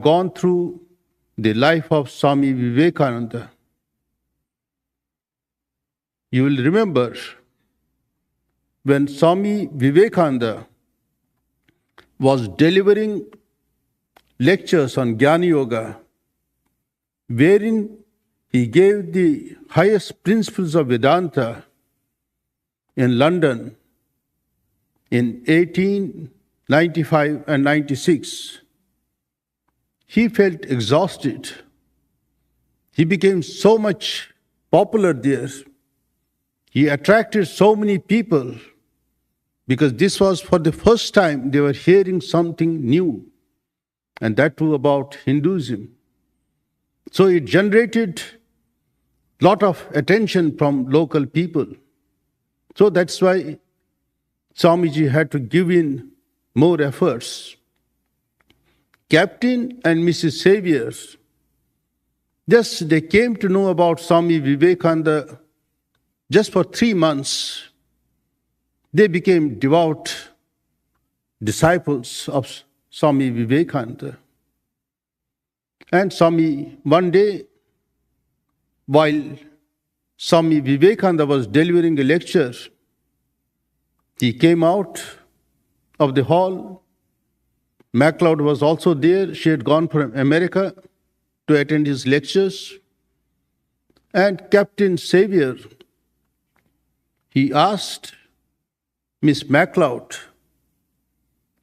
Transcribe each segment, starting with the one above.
gone through the life of Swami Vivekananda, you will remember when Swami Vivekananda was delivering lectures on Jnana Yoga, wherein he gave the highest principles of Vedanta in London in 1895 and 96. He felt exhausted. He became so much popular there. He attracted so many people because this was for the first time they were hearing something new, and that too about Hinduism. So it generated a lot of attention from local people. So that's why Swamiji had to give in more efforts. Captain and Mrs. Xavier, just they came to know about Swami Vivekananda just for 3 months. They became devout disciples of Swami Vivekananda. And Swami, one day, while Swami Vivekananda was delivering a lecture, he came out of the hall. MacLeod was also there. She had gone from America to attend his lectures. And Captain Xavier, he asked Miss MacLeod,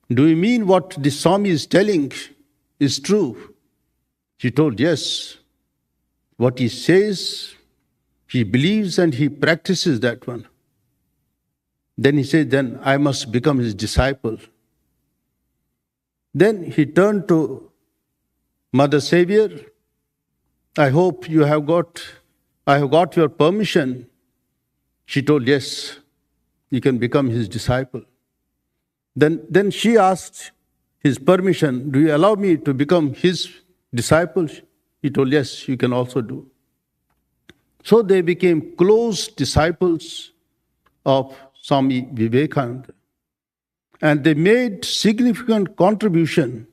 "Do you mean what the Swami is telling is true?" She told, "Yes. What he says, he believes and he practices that one." Then he said, "Then I must become his disciple." Then he turned to Mother Xavier, "I hope I have got your permission." She told, "Yes, you can become his disciple." Then she asked his permission, "Do you allow me to become his disciple?" He told, "Yes, you can also do." So they became close disciples of Swami Vivekananda. And they made significant contribution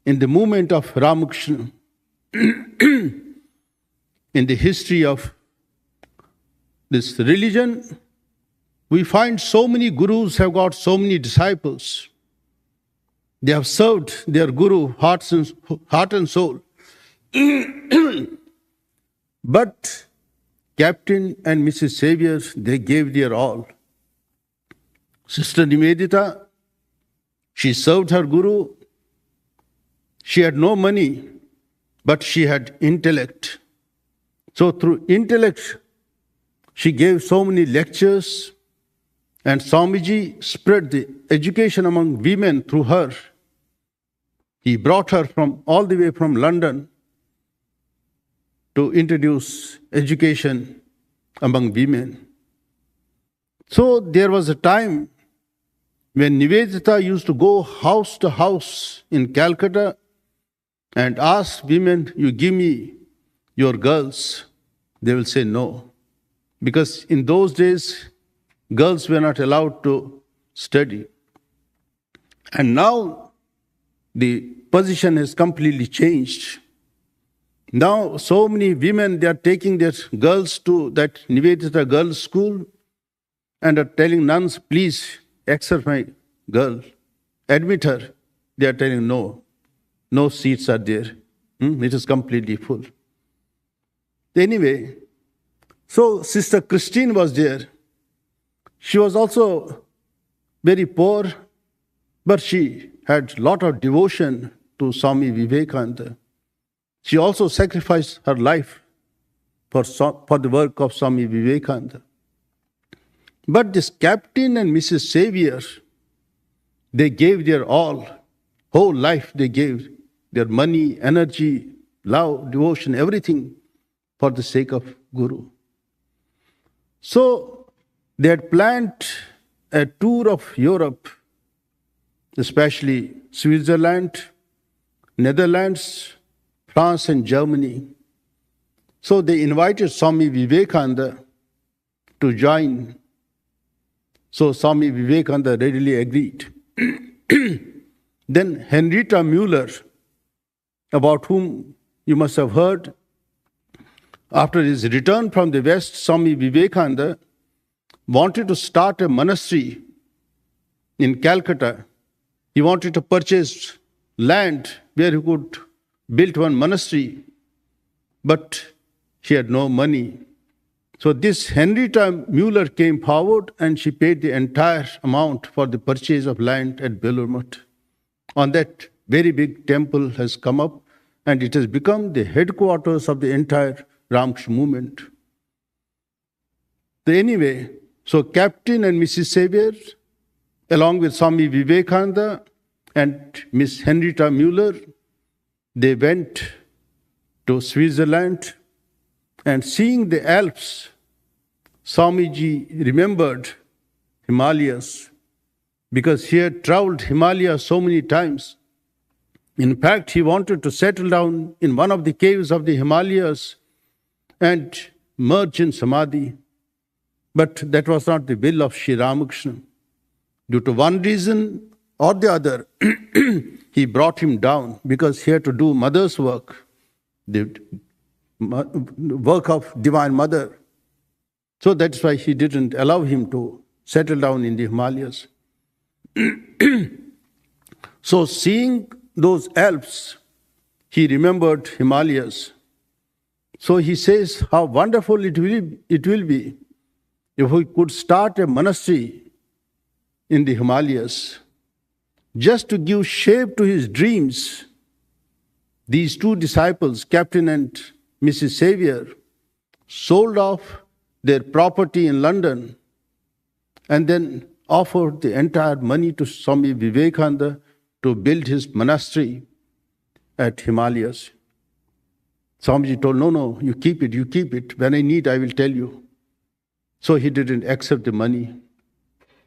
in the movement of Ramakrishna, in the history of this religion. We find so many gurus have got so many disciples. They have served their guru heart and soul. But Captain and Mrs. Xavier, they gave their all. Sister Nivedita, she served her guru. She had no money, but she had intellect. So through intellect, she gave so many lectures, and Swamiji spread the education among women through her. He brought her from all the way from London to introduce education among women. So there was a time when Nivedita used to go house to house in Calcutta and ask women, "You give me your girls." They will say no. Because in those days, girls were not allowed to study. And now the position has completely changed. Now so many women, they are taking their girls to that Nivedita girls' school and are telling nuns, "Please accept my girl, admit her." They are telling no seats are there. It is completely full. Anyway, so Sister Christine was there. She was also very poor, but she had a lot of devotion to Swami Vivekananda. She also sacrificed her life for the work of Swami Vivekananda. But this Captain and Mrs. Xavier, they gave their all, whole life they gave, their money, energy, love, devotion, everything for the sake of Guru. So they had planned a tour of Europe, especially Switzerland, Netherlands, France and Germany. So they invited Swami Vivekananda to join. So Swami Vivekananda readily agreed. Then Henrietta Müller, about whom you must have heard. After his return from the West, Swami Vivekananda wanted to start a monastery in Calcutta. He wanted to purchase land where he could build one monastery, but he had no money. So this Henrietta Mueller came forward and she paid the entire amount for the purchase of land at Belur. On that, very big temple has come up and it has become the headquarters of the entire Ramakrishna movement. Anyway, so Captain and Mrs. Xavier, along with Swami Vivekananda and Miss Henrietta Mueller, they went to Switzerland, and seeing the Alps, Swamiji remembered Himalayas because he had traveled Himalayas so many times. In fact, he wanted to settle down in one of the caves of the Himalayas and merge in Samadhi. But that was not the will of Sri Ramakrishna. Due to one reason or the other, he brought him down because he had to do mother's work, the work of Divine Mother. So that's why he didn't allow him to settle down in the Himalayas. So seeing those Alps, he remembered Himalayas. So he says how wonderful it will be if we could start a monastery in the Himalayas. Just to give shape to his dreams, these two disciples, Captain and Mrs. Xavier, sold off their property in London and then offered the entire money to Swami Vivekananda to build his monastery at Himalayas. Swamiji told, no, you keep it. When I need, I will tell you. So he didn't accept the money.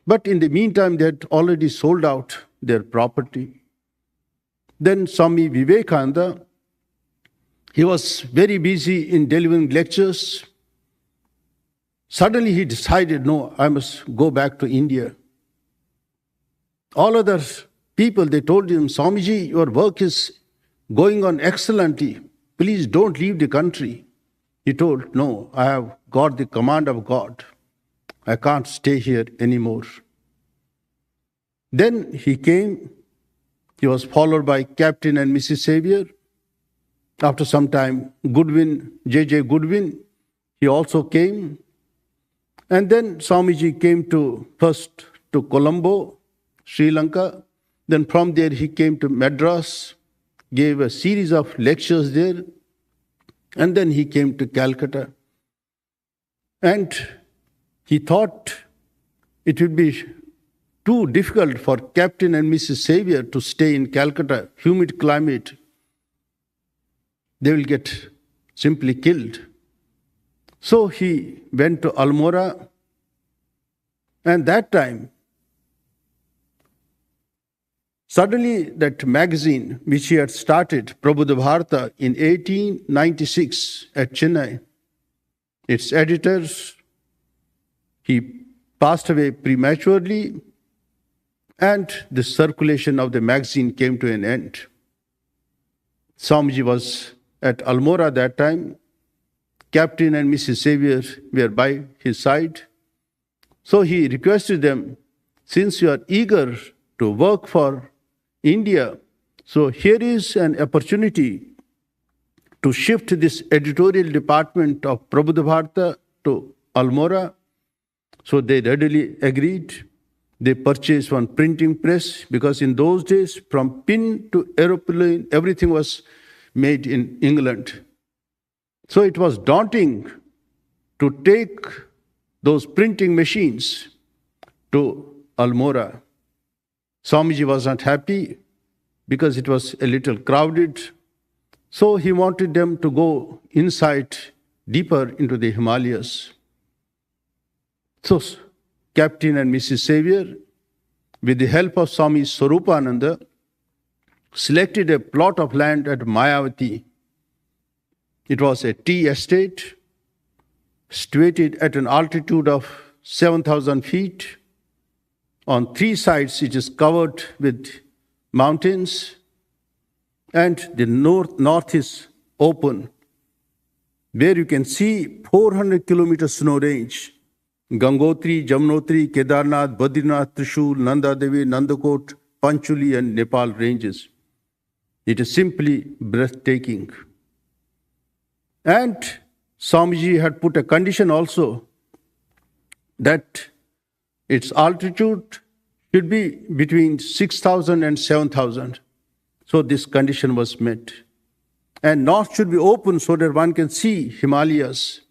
But in the meantime, they had already sold out their property. Then Swami Vivekananda, he was very busy in delivering lectures. Suddenly he decided, no, I must go back to India. All other people, they told him, Swamiji, your work is going on excellently. Please don't leave the country. He told, no, I have got the command of God. I can't stay here anymore. Then he came. He was followed by Captain and Mrs. Xavier. After some time, J.J. Goodwin, he also came. And then Swamiji came first to Colombo, Sri Lanka. Then from there he came to Madras, gave a series of lectures there. And then he came to Calcutta. And he thought it would be too difficult for Captain and Mrs. Xavier to stay in Calcutta, humid climate. They will get simply killed. So he went to Almora, and that time, suddenly that magazine which he had started, Prabhupada Bharata, in 1896 at Chennai, its editor, he passed away prematurely, and the circulation of the magazine came to an end. Swamiji was at Almora that time. Captain and Mrs. Xavier were by his side. So he requested them, since you are eager to work for India, so here is an opportunity to shift this editorial department of Prabhupada Bharata to Almora. So they readily agreed. They purchased one printing press because in those days, from pin to aeroplane, everything was made in England. So it was daunting to take those printing machines to Almora. Swamiji was not happy because it was a little crowded. So he wanted them to go inside, deeper into the Himalayas. So Captain and Mrs. Xavier, with the help of Swami Sarvadevananda, selected a plot of land at Mayavati. It was a tea estate, situated at an altitude of 7,000 feet. On three sides, it is covered with mountains. and the north is open, where you can see 400 kilometer snow range. Gangotri, Jamnotri, Kedarnath, Badrinath, Trishul, Nanda Devi, Nandakot, Panchuli and Nepal ranges. It is simply breathtaking. And Swamiji had put a condition also that its altitude should be between 6,000 and 7,000. So this condition was met. And north should be open so that one can see Himalayas,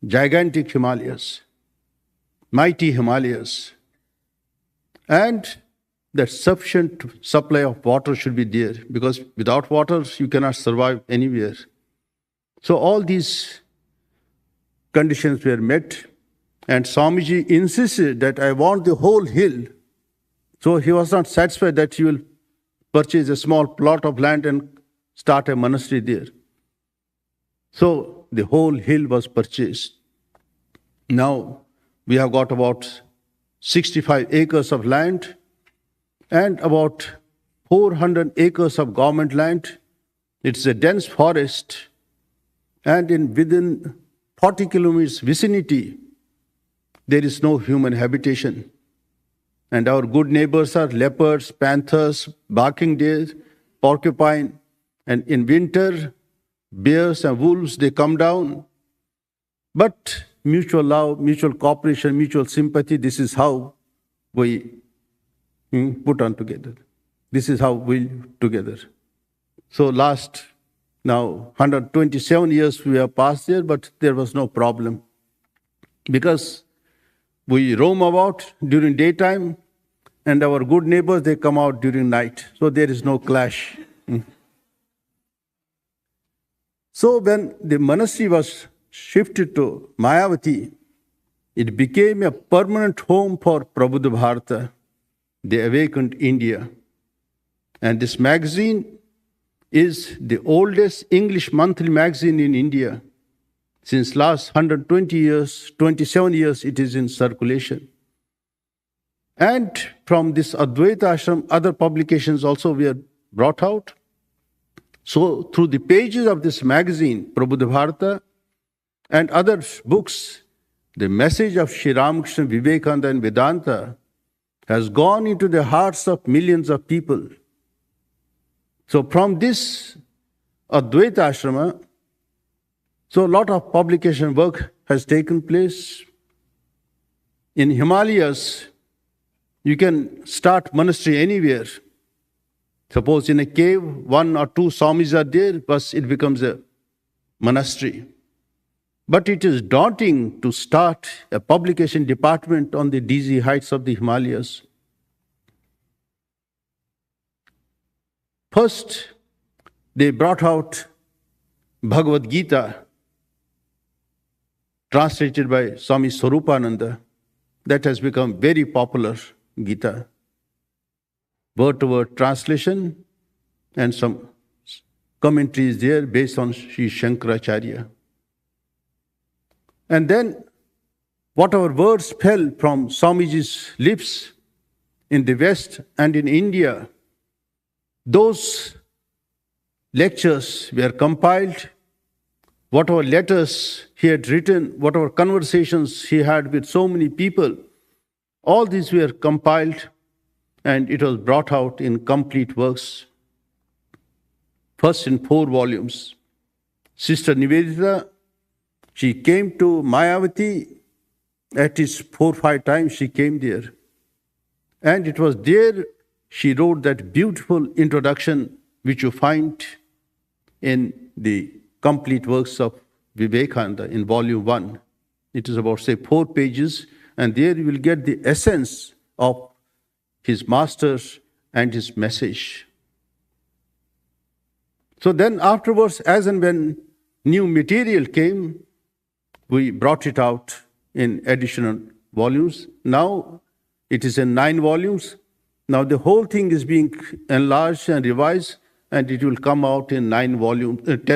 gigantic Himalayas, mighty Himalayas. And that sufficient supply of water should be there, because without water you cannot survive anywhere. So all these conditions were met, and Swamiji insisted that I want the whole hill. So he was not satisfied that he will purchase a small plot of land and start a monastery there. So the whole hill was purchased. Now we have got about 65 acres of land and about 400 acres of government land. It's a dense forest, and within 40 kilometers vicinity, there is no human habitation. And our good neighbors are leopards, panthers, barking deer, porcupine, and in winter, bears and wolves, they come down. But mutual love, mutual cooperation, mutual sympathy, this is how we put on together. This is how we live together. So last, now 127 years we have passed there, but there was no problem. Because we roam about during daytime, and our good neighbors, they come out during night. So there is no clash. So when the monastery was shifted to Mayavati, it became a permanent home for Prabuddha Bharata, the awakened India. And this magazine is the oldest English monthly magazine in India. Since last 120 years, 27 years, it is in circulation. And from this Advaita Ashram, other publications also were brought out. So through the pages of this magazine, Prabuddha Bharata, and other books, the message of Sri Ramakrishna, Vivekananda and Vedanta has gone into the hearts of millions of people. So from this Advaita Ashrama, so a lot of publication work has taken place. In Himalayas, you can start monastery anywhere. Suppose in a cave, 1 or 2 swamis are there, but it becomes a monastery. But it is daunting to start a publication department on the dizzy heights of the Himalayas. First, they brought out Bhagavad Gita, translated by Swami Sarvadevananda. That has become very popular, Gita. Word-to-word translation and some commentaries there based on Sri Shankaracharya. And then whatever words fell from Swamiji's lips in the West and in India, those lectures were compiled. Whatever letters he had written, whatever conversations he had with so many people, all these were compiled and it was brought out in complete works. First in 4 volumes. Sister Nivedita, she came to Mayavati, at least 4 or 5 times she came there. And it was there she wrote that beautiful introduction which you find in the complete works of Vivekananda in volume 1. It is about, say, 4 pages, and there you will get the essence of his masters and his message. So then afterwards, as and when new material came, we brought it out in additional volumes. Now it is in 9 volumes. Now the whole thing is being enlarged and revised, and it will come out in 10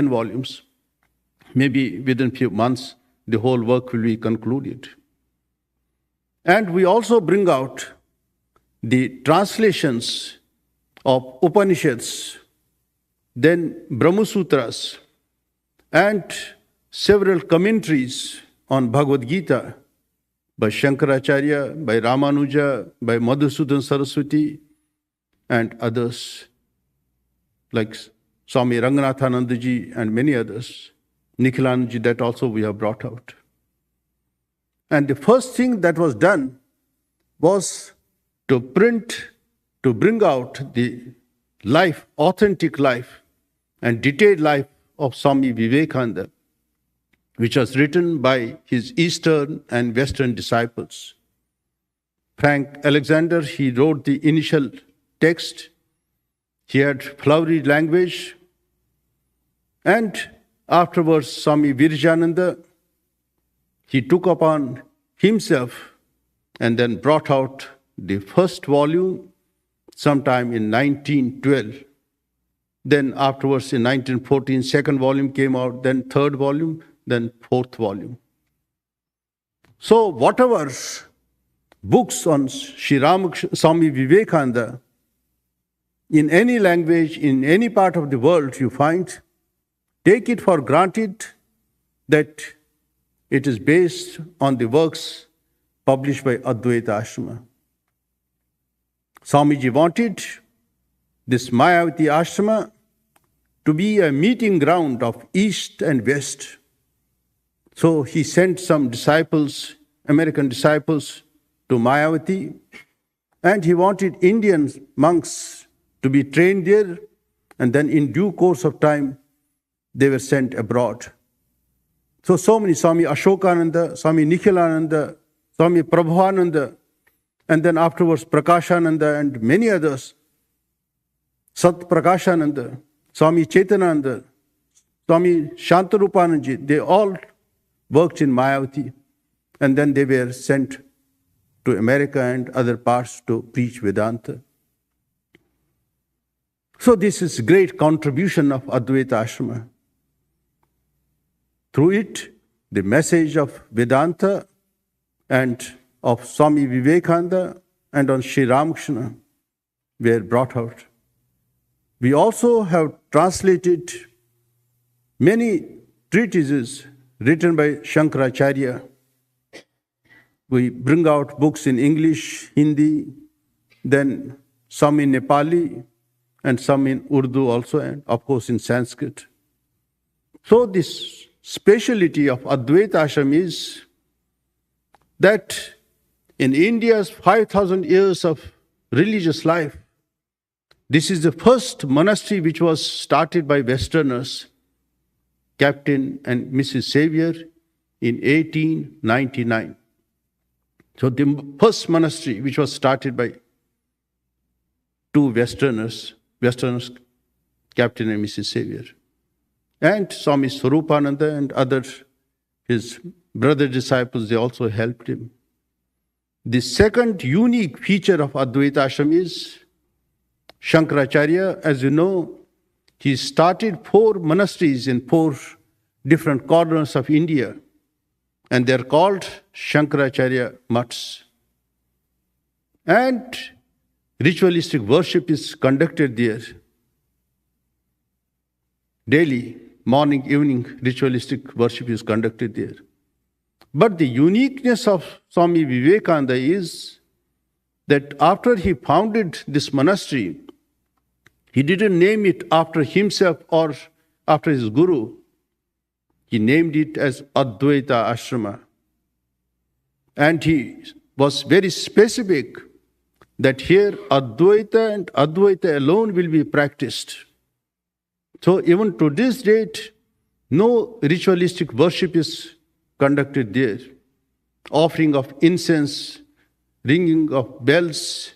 volumes. Maybe within few months, the whole work will be concluded. And we also bring out the translations of Upanishads then Brahma Sutras, and several commentaries on Bhagavad Gita by Shankaracharya, by Ramanuja, by Madhusudan Saraswati, and others like Swami Ranganathanandaji and many others. Nikhilanandaji, that also we have brought out. And the first thing that was done was to bring out the life, authentic life, and detailed life of Swami Vivekananda, which was written by his Eastern and Western disciples. Frank Alexander, he wrote the initial text. He had flowery language. And afterwards, Swami Virajananda, he took upon himself and then brought out the first volume sometime in 1912. Then afterwards, in 1914, second volume came out, then third volume, then fourth volume. So whatever books on Swami Vivekananda, in any language, in any part of the world you find, take it for granted that it is based on the works published by Advaita Ashrama. Swamiji wanted this Mayavati Ashrama to be a meeting ground of East and West. So he sent some disciples, American disciples, to Mayavati, and he wanted Indian monks to be trained there, and then in due course of time, they were sent abroad. So many, Swami Ashokananda, Swami Nikhilananda, Swami Prabhuvananda, and then afterwards Prakashananda and many others, Sat Prakashananda, Swami Chaitananda, Swami Shantarupananji, they all worked in Mayavati, and then they were sent to America and other parts to preach Vedanta. So this is great contribution of Advaita Ashrama. Through it, the message of Vedanta and of Swami Vivekananda and on Sri Ramakrishna were brought out. We also have translated many treatises written by Shankaracharya. We bring out books in English, Hindi, then some in Nepali, and some in Urdu also, and of course in Sanskrit. So this speciality of Advaita Ashram is that in India's 5,000 years of religious life, this is the first monastery which was started by Westerners, Captain and Mrs. Xavier, in 1899. So the first monastery which was started by two Westerners, Captain and Mrs. Xavier. And Swami Swarupananda and other his brother disciples, they also helped him. The second unique feature of Advaita Ashram is Shankaracharya. As you know, he started 4 monasteries in 4 different corners of India, and they're called Shankaracharya Mats. And ritualistic worship is conducted there. Daily, morning, evening, ritualistic worship is conducted there. But the uniqueness of Swami Vivekananda is that after he founded this monastery, he didn't name it after himself or after his guru. He named it as Advaita Ashrama. And he was very specific that here Advaita and Advaita alone will be practiced. So even to this date, no ritualistic worship is conducted there. Offering of incense, ringing of bells,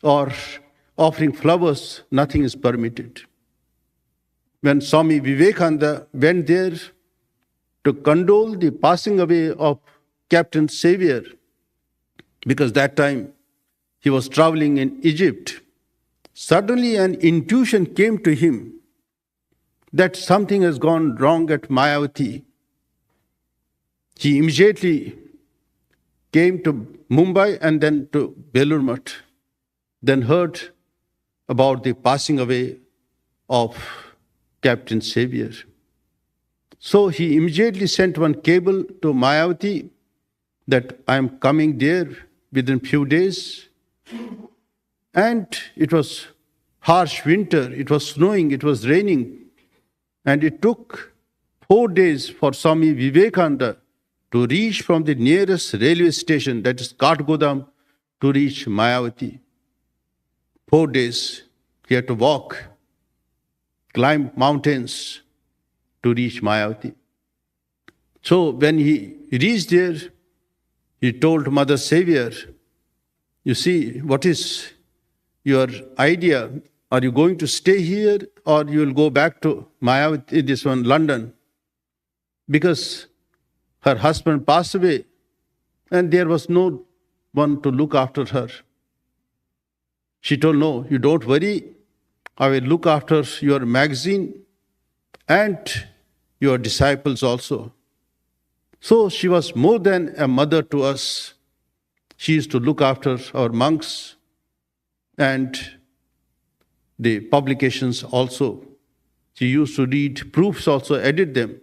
or offering flowers, nothing is permitted. When Swami Vivekananda went there to condole the passing away of Captain Xavier, because that time he was traveling in Egypt, suddenly an intuition came to him that something has gone wrong at Mayavati. He immediately came to Mumbai and then to Belur Math, then heard about the passing away of Captain Savior. So he immediately sent one cable to Mayavati that I am coming there within few days. And it was harsh winter, it was snowing, it was raining. And it took 4 days for Swami Vivekananda to reach from the nearest railway station, that is Katgodam, to reach Mayavati. 4 days he had to walk, climb mountains to reach Mayavati. So when he reached there, he told Mother Savior, you see, what is your idea? Are you going to stay here or you will go back to Mayavati, this one, London? Because her husband passed away and there was no one to look after her. She told, no, you don't worry. I will look after your magazine and your disciples also. So she was more than a mother to us. She used to look after our monks and the publications also. She used to read proofs also, edit them.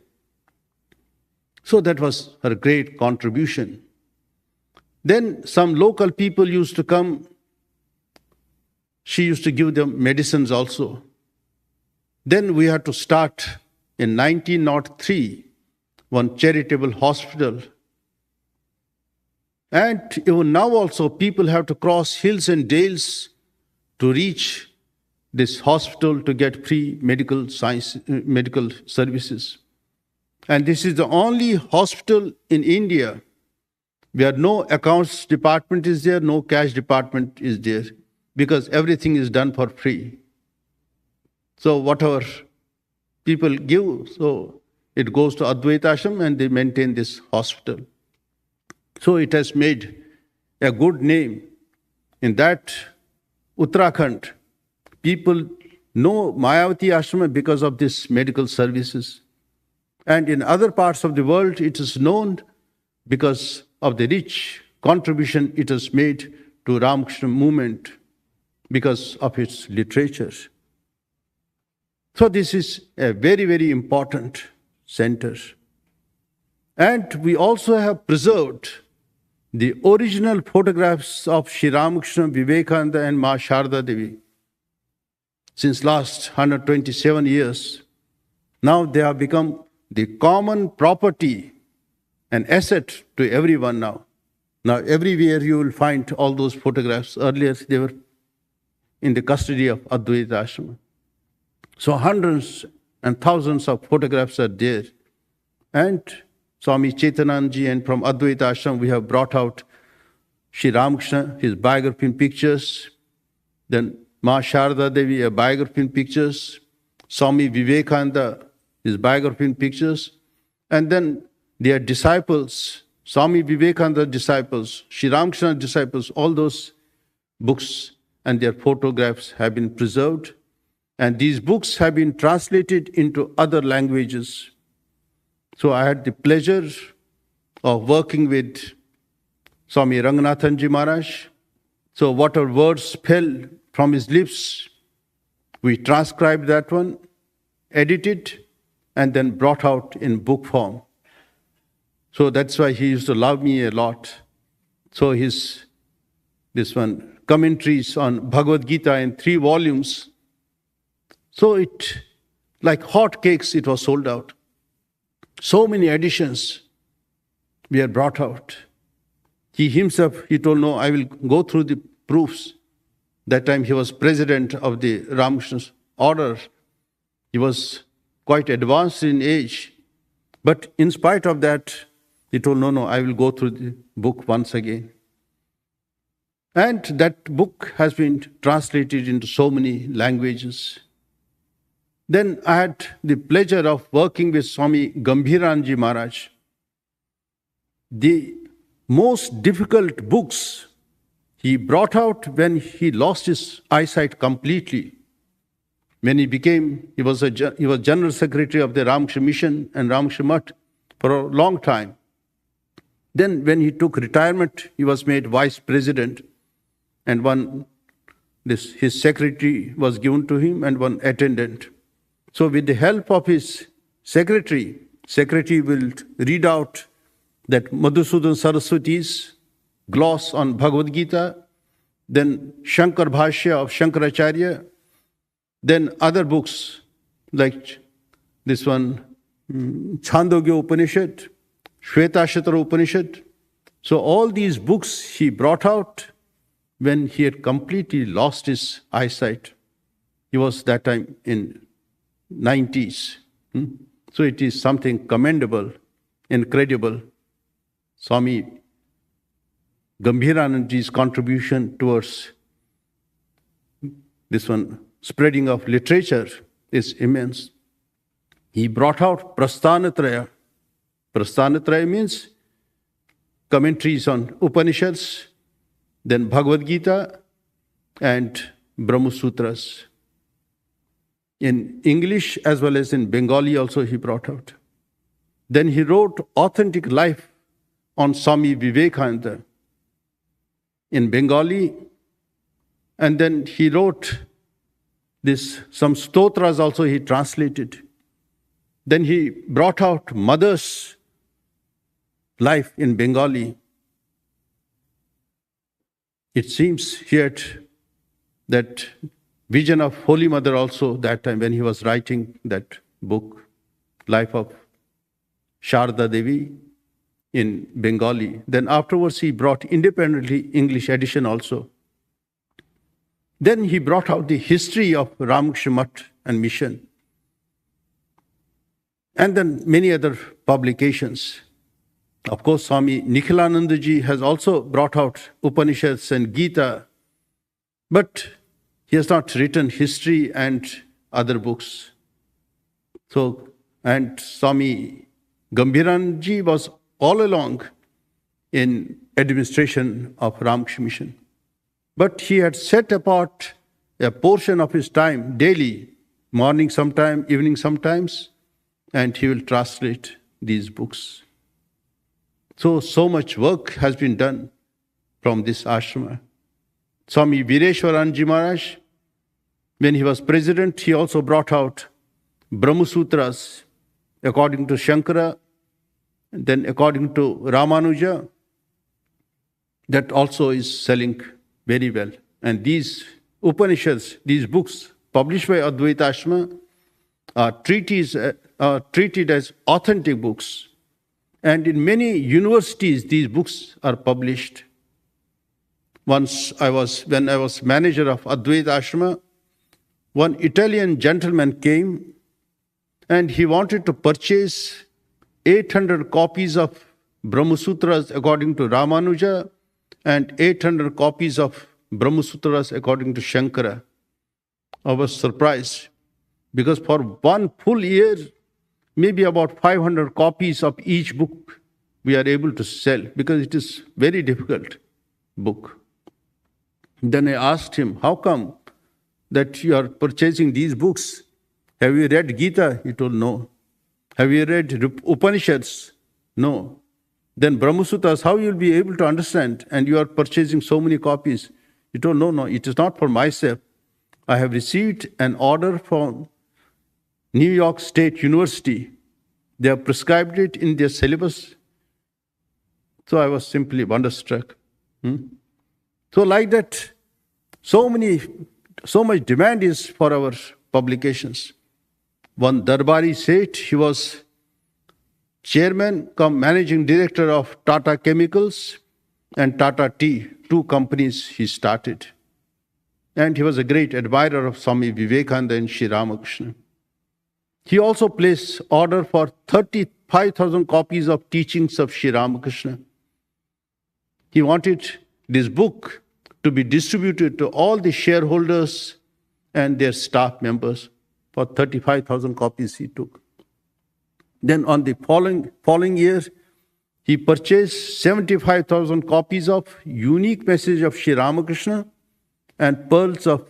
So that was her great contribution. Then some local people used to come. She used to give them medicines also. Then we had to start in 1903 one charitable hospital. And even now also people have to cross hills and dales to reach this hospital to get free medical services. And this is the only hospital in India where no accounts department is there, no cash department is there, because everything is done for free. So whatever people give, so it goes to Advaita Ashram and they maintain this hospital. So it has made a good name. In that Uttarakhand, people know Mayavati Ashram because of these medical services. And in other parts of the world, it is known because of the rich contribution it has made to Ramakrishna movement because of its literature. So this is a very, very important center. And we also have preserved the original photographs of Sri Ramakrishna, Vivekananda and Ma Sharda Devi since last 127 years. Now they have become the common property and asset to everyone now. Now everywhere you will find all those photographs. Earlier they were in the custody of Advaita Ashram. So hundreds and thousands of photographs are there. And Swami Chaitananji and from Advaita Ashram we have brought out Sri Ramakrishna, his biography in pictures. Then Ma Sharda Devi, a biography in pictures. Swami Vivekananda, his biography in pictures. And then their disciples, Swami Vivekananda disciples, Sri Ramakrishna disciples, all those books and their photographs have been preserved. And these books have been translated into other languages. So I had the pleasure of working with Swami Ranganathanji Maharaj. So whatever words fell from his lips, we transcribed that one, edited, and then brought out in book form. So that's why he used to love me a lot. So this one, commentaries on Bhagavad Gita in 3 volumes. So it, like hot cakes, it was sold out. So many editions were brought out. He himself, he told, no, I will go through the proofs. That time he was president of the Ramakrishna order. He was quite advanced in age. But in spite of that, he told, no, I will go through the book once again. And that book has been translated into so many languages. Then I had the pleasure of working with Swami Gambhiranji Maharaj. The most difficult books he brought out when he lost his eyesight completely. When he was General Secretary of the Ramakrishna Mission and Ramakrishna Mutt for a long time. Then when he took retirement, he was made Vice President, and his secretary was given to him and one attendant. So with the help of his secretary will read out that Madhusudan Saraswati's gloss on Bhagavad Gita, then Shankar Bhashya of Shankaracharya, then other books like this one, Chandogya Upanishad, Shvetashatra Upanishad. So all these books he brought out when he had completely lost his eyesight. He was that time in 90s. So it is something commendable, incredible. Swami Gambhiranandaji's contribution towards this one, spreading of literature, is immense. He brought out Prasthanatraya. Prasthanatraya means commentaries on Upanishads, then Bhagavad Gita and Brahma Sutras. In English as well as in Bengali also he brought out. Then he wrote Authentic Life on Swami Vivekananda in Bengali, and then he wrote some stotras also he translated. Then he brought out Mother's Life in Bengali. It seems he had that vision of Holy Mother also that time when he was writing that book, Life of Sharda Devi in Bengali. Then afterwards he brought independently English edition also. Then he brought out the history of Ramakrishna Mutt and mission. And then many other publications. Of course, Swami Nikhilanandaji has also brought out Upanishads and Gita, but he has not written history and other books. So, and Swami Gambhiranji was all along in administration of Ramakrishna Mission. But he had set apart a portion of his time daily, morning sometime, evening sometimes, and he will translate these books. So much work has been done from this ashrama. Swami Vireshwaranji Maharaj, when he was president, he also brought out Brahma Sutras according to Shankara, and then according to Ramanuja. That also is selling very well. And these Upanishads, these books published by Advaita Ashrama, are treated as authentic books. And in many universities, these books are published. Once when I was manager of Advaita Ashrama, one Italian gentleman came and he wanted to purchase 800 copies of Brahma Sutras according to Ramanuja and 800 copies of Brahma Sutras according to Shankara. I was surprised because for one full year, maybe about 500 copies of each book we are able to sell because it is very difficult book. Then I asked him, how come that you are purchasing these books? Have you read Gita? He told, no. Have you read Upanishads? No. Then Brahma Sutras, how you will be able to understand? And you are purchasing so many copies. He told, no, it is not for myself. I have received an order from New York State University. They have prescribed it in their syllabus. So I was simply wonderstruck. So like that, so much demand is for our publications. One Darbari Seth, he was chairman cum managing director of Tata Chemicals and Tata Tea, two companies he started. And he was a great admirer of Swami Vivekananda and Sri Ramakrishna. He also placed order for 35,000 copies of teachings of Sri Ramakrishna. He wanted this book to be distributed to all the shareholders and their staff members. For 35,000 copies he took. Then on the following year, he purchased 75,000 copies of Unique Message of Sri Ramakrishna and Pearls of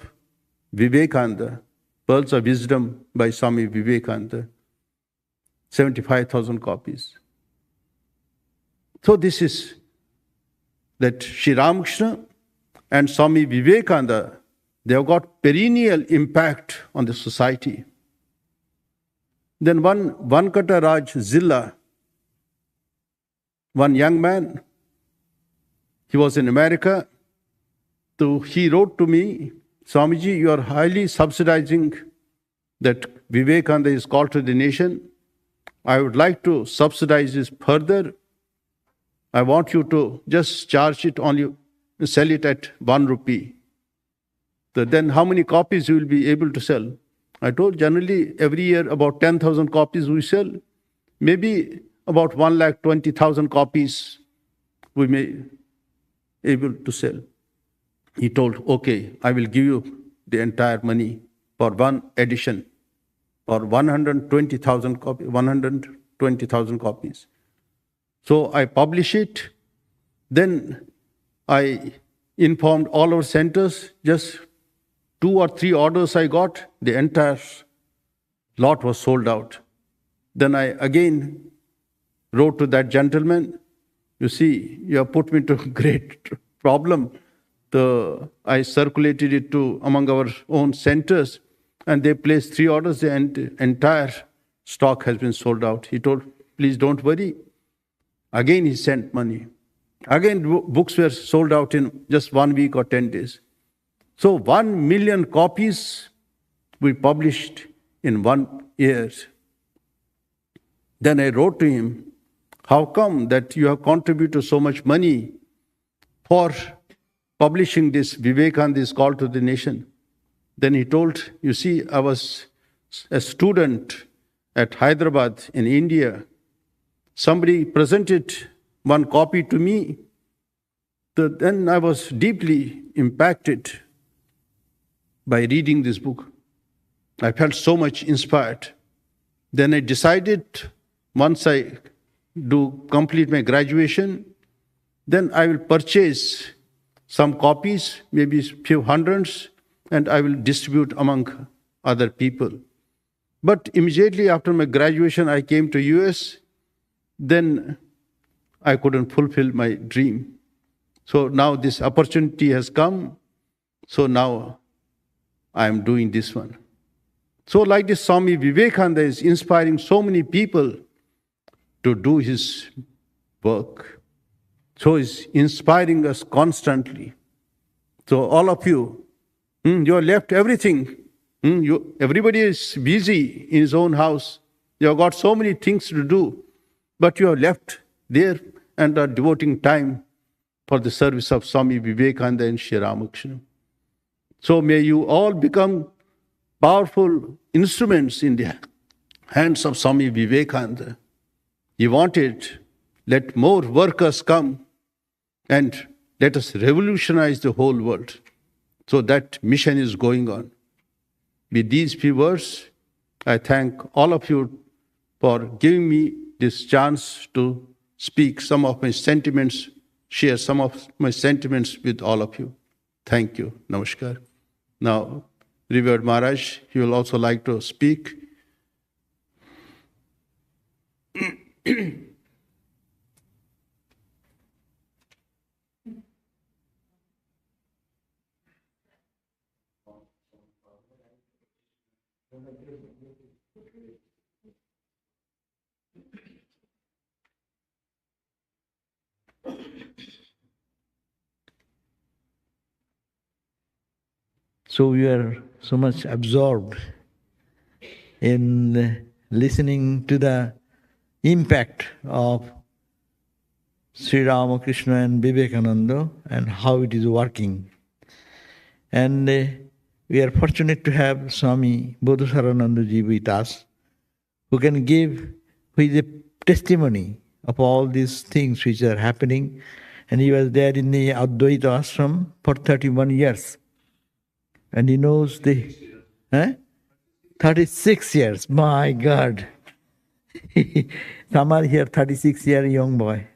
Vivekananda, Pearls of Wisdom by Swami Vivekananda, 75,000 copies. So this is that Sri Ramakrishna and Swami Vivekananda, they have got perennial impact on the society. Then one Vankata Raj Zilla, one young man, he was in America. So he wrote to me, Swamiji, you are highly subsidizing that Vivekananda is called to the nation. I would like to subsidize this further. I want you to just charge it only, sell it at 1 rupee. So then how many copies you will be able to sell? I told generally every year about 10,000 copies we sell. Maybe about 1,20,000 copies we may able to sell. He told, okay, I will give you the entire money for one edition, or 120,000 copies. So I publish it. Then I informed all our centers, just 2 or 3 orders I got, the entire lot was sold out. Then I again wrote to that gentleman, you see, you have put me to a great problem. I circulated it to among our own centers, and they placed 3 orders, the entire stock has been sold out. He told, please don't worry. Again he sent money. Again books were sold out in just 1 week or 10 days. So 1 million copies we published in 1 year. Then I wrote to him, how come that you have contributed so much money for publishing this Vivekananda's call to the nation? Then he told, you see, I was a student at Hyderabad in India. Somebody presented 1 copy to me. Then I was deeply impacted by reading this book. I felt so much inspired. Then I decided, once I complete my graduation, then I will purchase some copies, maybe few hundreds, and I will distribute among other people. But immediately after my graduation, I came to US. Then I couldn't fulfill my dream. So now this opportunity has come. So now I am doing this one. So like this, Swami Vivekananda is inspiring so many people to do his work. So he's inspiring us constantly. So all of you, you have left everything. Everybody is busy in his own house. You have got so many things to do, but you have left there and are devoting time for the service of Swami Vivekananda and Sri Ramakrishna. So may you all become powerful instruments in the hands of Swami Vivekananda. He wanted, let more workers come and let us revolutionize the whole world. So that mission is going on. With these few words, I thank all of you for giving me this chance to speak some of my sentiments, share some of my sentiments with all of you. Thank you. Namaskar. Now, Revered Maharaj, he will also like to speak. So we are so much absorbed in listening to the impact of Sri Ramakrishna and Vivekananda and how it is working. And we are fortunate to have Swami Bodhasarananda ji with us, who can give, who is a testimony of all these things which are happening. And he was there in the Advaita ashram for 31 years. And he knows 36 years, my God. Some are here, 36-year young boy.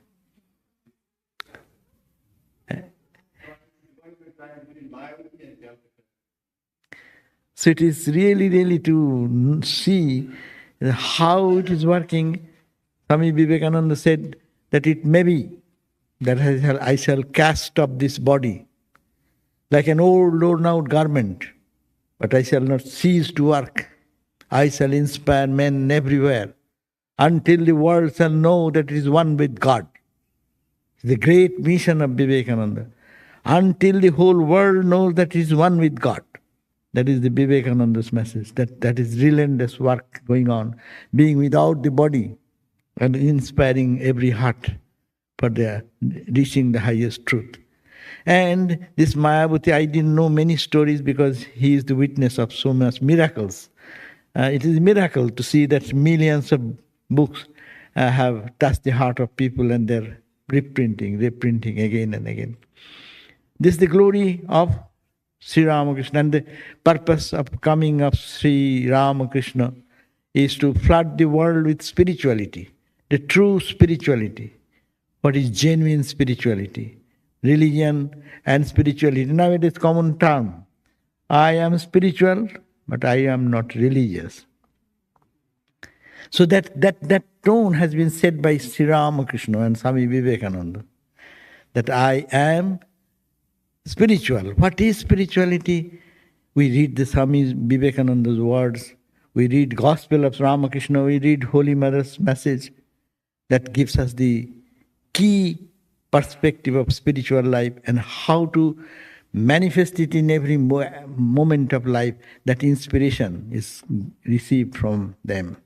So it is really to see how it is working. Swami Vivekananda said that it may be that I shall cast off this body like an old worn out garment, but I shall not cease to work. I shall inspire men everywhere until the world shall know that it is one with God. The great mission of Vivekananda. Until the whole world knows that it is one with God. That is the Vivekananda's message. That is relentless work going on, being without the body and inspiring every heart for their reaching the highest truth. And this Mayavati, I didn't know many stories because he is the witness of so much miracles. It is a miracle to see that millions of books have touched the heart of people and they're reprinting again and again. This is the glory of Sri Ramakrishna, and the purpose of coming of Sri Ramakrishna is to flood the world with spirituality, the true spirituality. What is genuine spirituality? Religion and spirituality. Now it is common term. I am spiritual, but I am not religious. So that tone has been said by Sri Ramakrishna and Swami Vivekananda, that I am spiritual. What is spirituality? We read the Swami Vivekananda's words, we read Gospel of Ramakrishna, we read Holy Mother's message that gives us the key perspective of spiritual life and how to manifest it in every moment of life. That inspiration is received from them.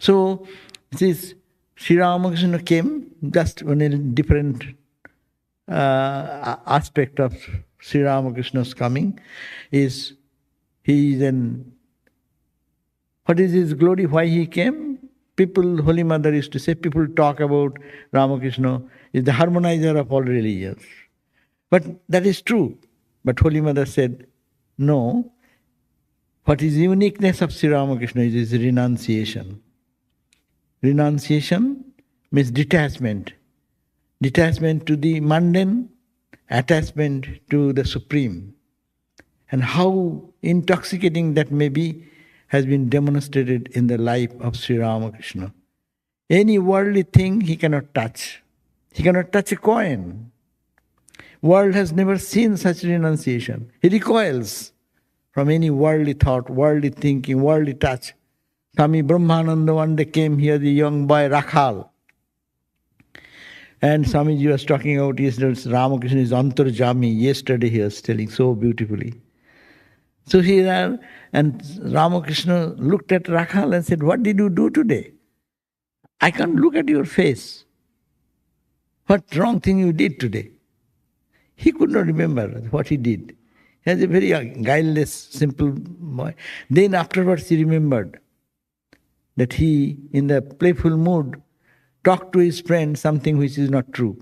So this Sri Ramakrishna came just on a different aspect of Sri Ramakrishna's coming is he then, what is his glory, why he came? People, Holy Mother used to say, people talk about Ramakrishna is the harmonizer of all religions. But that is true. But Holy Mother said, no, what is the uniqueness of Sri Ramakrishna is his renunciation. Renunciation means detachment. Detachment to the mundane, attachment to the supreme. And how intoxicating that may be has been demonstrated in the life of Sri Ramakrishna. Any worldly thing he cannot touch. He cannot touch a coin. World has never seen such renunciation. He recoils from any worldly thought, worldly thinking, worldly touch. Swami Brahmananda one day came here, the young boy Rakhal. And Swamiji was talking about Ramakrishna is Antarjami. Yesterday he was telling so beautifully. So here, and Ramakrishna looked at Rakhal and said, what did you do today? I can't look at your face. What wrong thing you did today? He could not remember what he did. He was a very guileless, simple boy. Then afterwards he remembered that he, in the playful mood, talked to his friend something which is not true.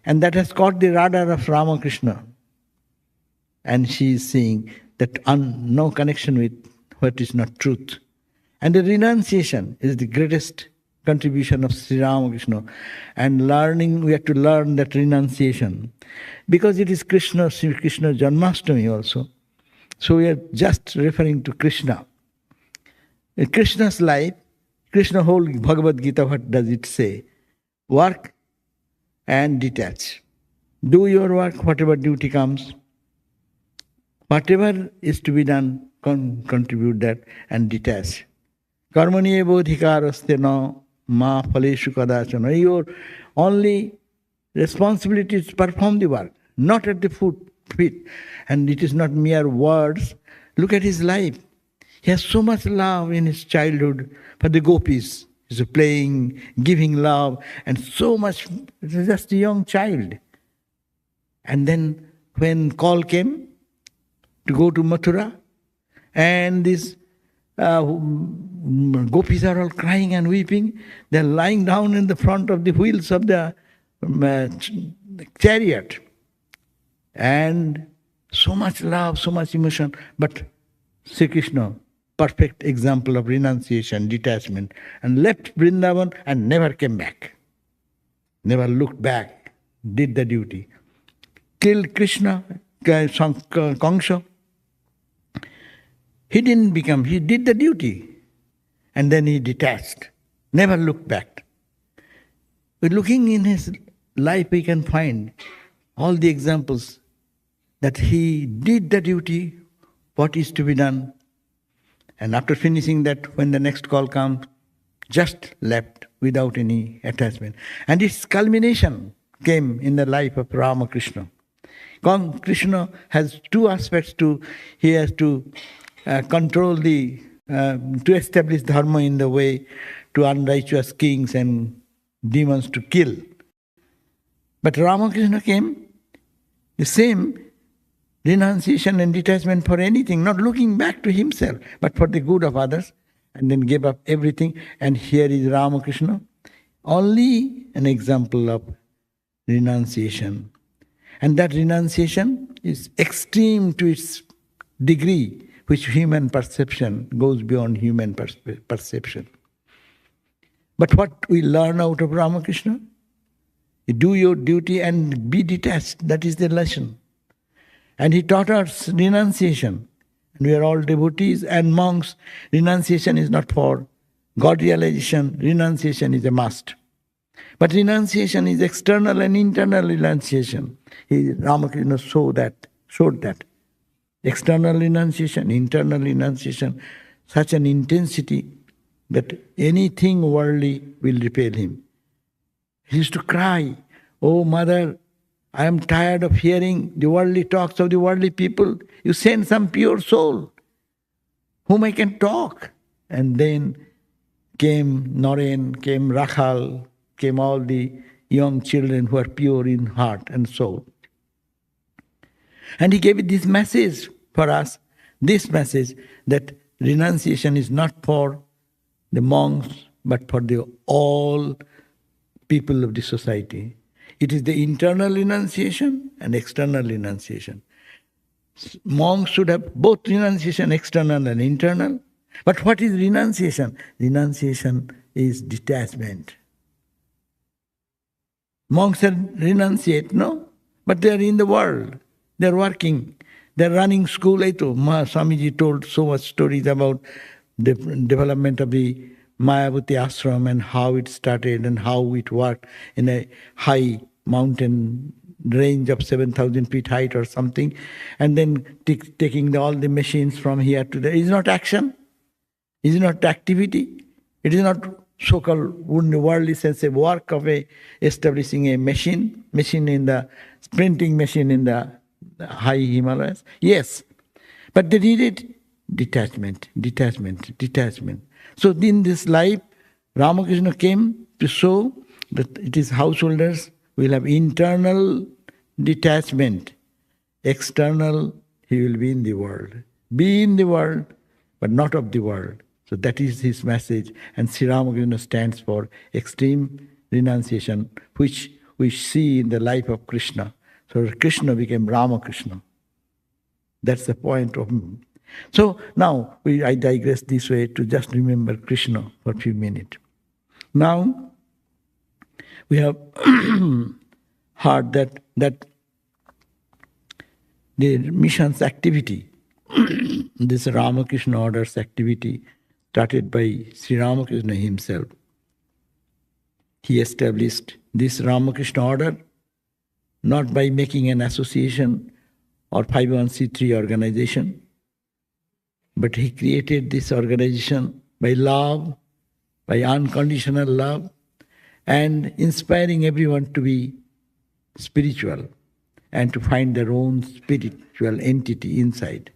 And that has caught the radar of Ramakrishna. And she is seeing that no connection with what is not truth. And the renunciation is the greatest contribution of Sri Ramakrishna. And we have to learn that renunciation. Because it is Sri Krishna Janmashtami also. So we are just referring to Krishna. In Krishna's life, Krishna whole Bhagavad Gita, what does it say? Work and detach. Do your work, whatever duty comes. Whatever is to be done, contribute that and detach. Karmani bodhikaraste na ma phaleshu kadachana. Your only responsibility is to perform the work, not at the feet. And it is not mere words. Look at his life. He has so much love in his childhood for the gopis. He's playing, giving love, and so much. He's just a young child. And then when call came to go to Mathura, and these gopis are all crying and weeping, they're lying down in the front of the wheels of the chariot. And so much love, so much emotion. But Sri Krishna, perfect example of renunciation, detachment, and left Vrindavan and never came back. Never looked back, did the duty. Killed Krishna, Kangsha. He did the duty. And then he detached, never looked back. But looking in his life, we can find all the examples that he did the duty, what is to be done, And after finishing that, when the next call comes, just left without any attachment. And its culmination came in the life of Ramakrishna. Krishna has two aspects to, he has to control to establish dharma in the way to unrighteous kings and demons to kill. But Ramakrishna came, the same renunciation and detachment for anything, not looking back to himself, but for the good of others, and then gave up everything. And here is Ramakrishna, only an example of renunciation. And that renunciation is extreme to its degree, which human perception goes beyond human perception. But what we learn out of Ramakrishna? You do your duty and be detached. That is the lesson. And he taught us renunciation. And we are all devotees and monks. Renunciation is not for God realization. Renunciation is a must. But renunciation is external and internal renunciation. Ramakrishna showed that. External renunciation, internal renunciation, such an intensity that anything worldly will repel him. He used to cry, "Oh mother, I am tired of hearing the worldly talks of the worldly people. You send some pure soul whom I can talk." And then came Naren, came Rakhal, came all the young children who are pure in heart and soul. And he gave this message for us, this message that renunciation is not for the monks, but for the all people of the society. It is the internal renunciation and external renunciation. Monks should have both renunciation, external and internal. But what is renunciation? Renunciation is detachment. Monks renunciate, no? But they are in the world. They are working. They are running school. Swamiji told so much stories about the development of the Mayavati ashram and how it started and how it worked in a high mountain range of 7,000 feet height or something, and then taking all the machines from here to there. It is not action. It is not activity. It is not so-called worldly sense a work of establishing a machine in the printing machine in the high Himalayas. Yes, but they needed detachment. So in this life, Ramakrishna came to show that it is householders will have internal detachment. External, he will be in the world. Be in the world, but not of the world. So that is his message. And Sri Ramakrishna stands for extreme renunciation, which we see in the life of Krishna. So Krishna became Ramakrishna. That's the point of him. So now I digress this way to just remember Krishna for a few minutes. Now we have heard that the mission's activity, this Ramakrishna orders activity, started by Sri Ramakrishna himself. He established this Ramakrishna order not by making an association or 501c3 organization, but he created this organization by love, by unconditional love, and inspiring everyone to be spiritual and to find their own spiritual entity inside.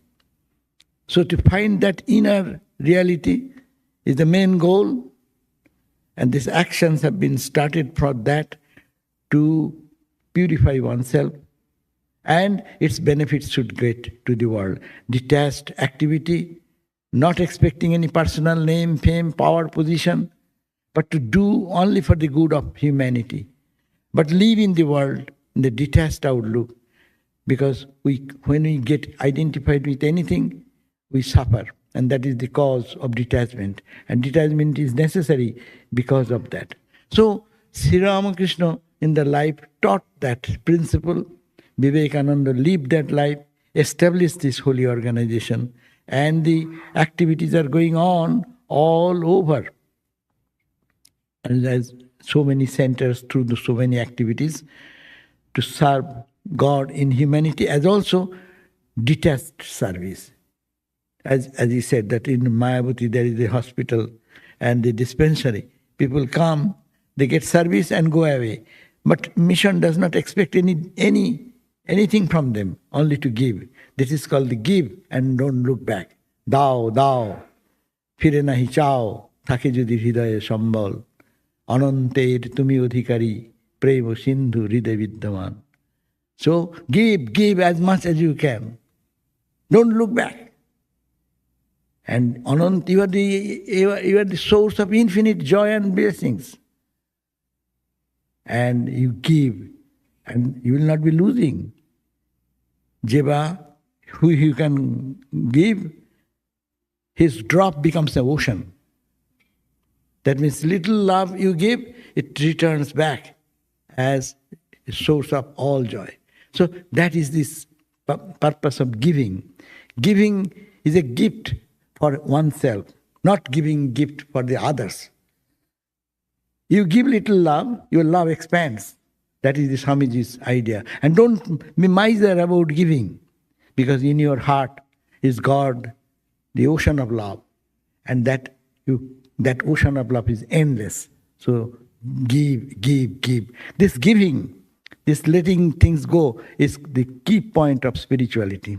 So to find that inner reality is the main goal, and these actions have been started for that, to purify oneself, and its benefits should get to the world. Detached activity, not expecting any personal name, fame, power, position, but to do only for the good of humanity. But live in the world in the detached outlook, because when we get identified with anything, we suffer. And that is the cause of detachment. And detachment is necessary because of that. So Sri Ramakrishna in the life taught that principle. Vivekananda lived that life, established this holy organization, and the activities are going on all over. And there's so many centers through so many activities to serve God in humanity, as also detached service. as he said, that in Mayavati there is a hospital and the dispensary. People come, they get service and go away. But mission does not expect anything from them, only to give. This is called the give and don't look back. Dao, dao, ফিরে নাহি চাও, থাকে যদি হৃদয়ে সম্বল, অনন্তের তুমি অধিকারী, প্রেম সিন্ধু হৃদয় বিদ্যমান. So give as much as you can. Don't look back. And Anant, you are the source of infinite joy and blessings. And you give, and you will not be losing. Jeva, who you can give, his drop becomes an ocean. That means little love you give, it returns back as a source of all joy. So that is this purpose of giving. Giving is a gift for oneself, not giving gift for the others. You give little love, your love expands. That is the Swamiji's idea. And don't be miser about giving, because in your heart is God, the ocean of love. And that ocean of love is endless. So give. This giving, this letting things go is the key point of spirituality.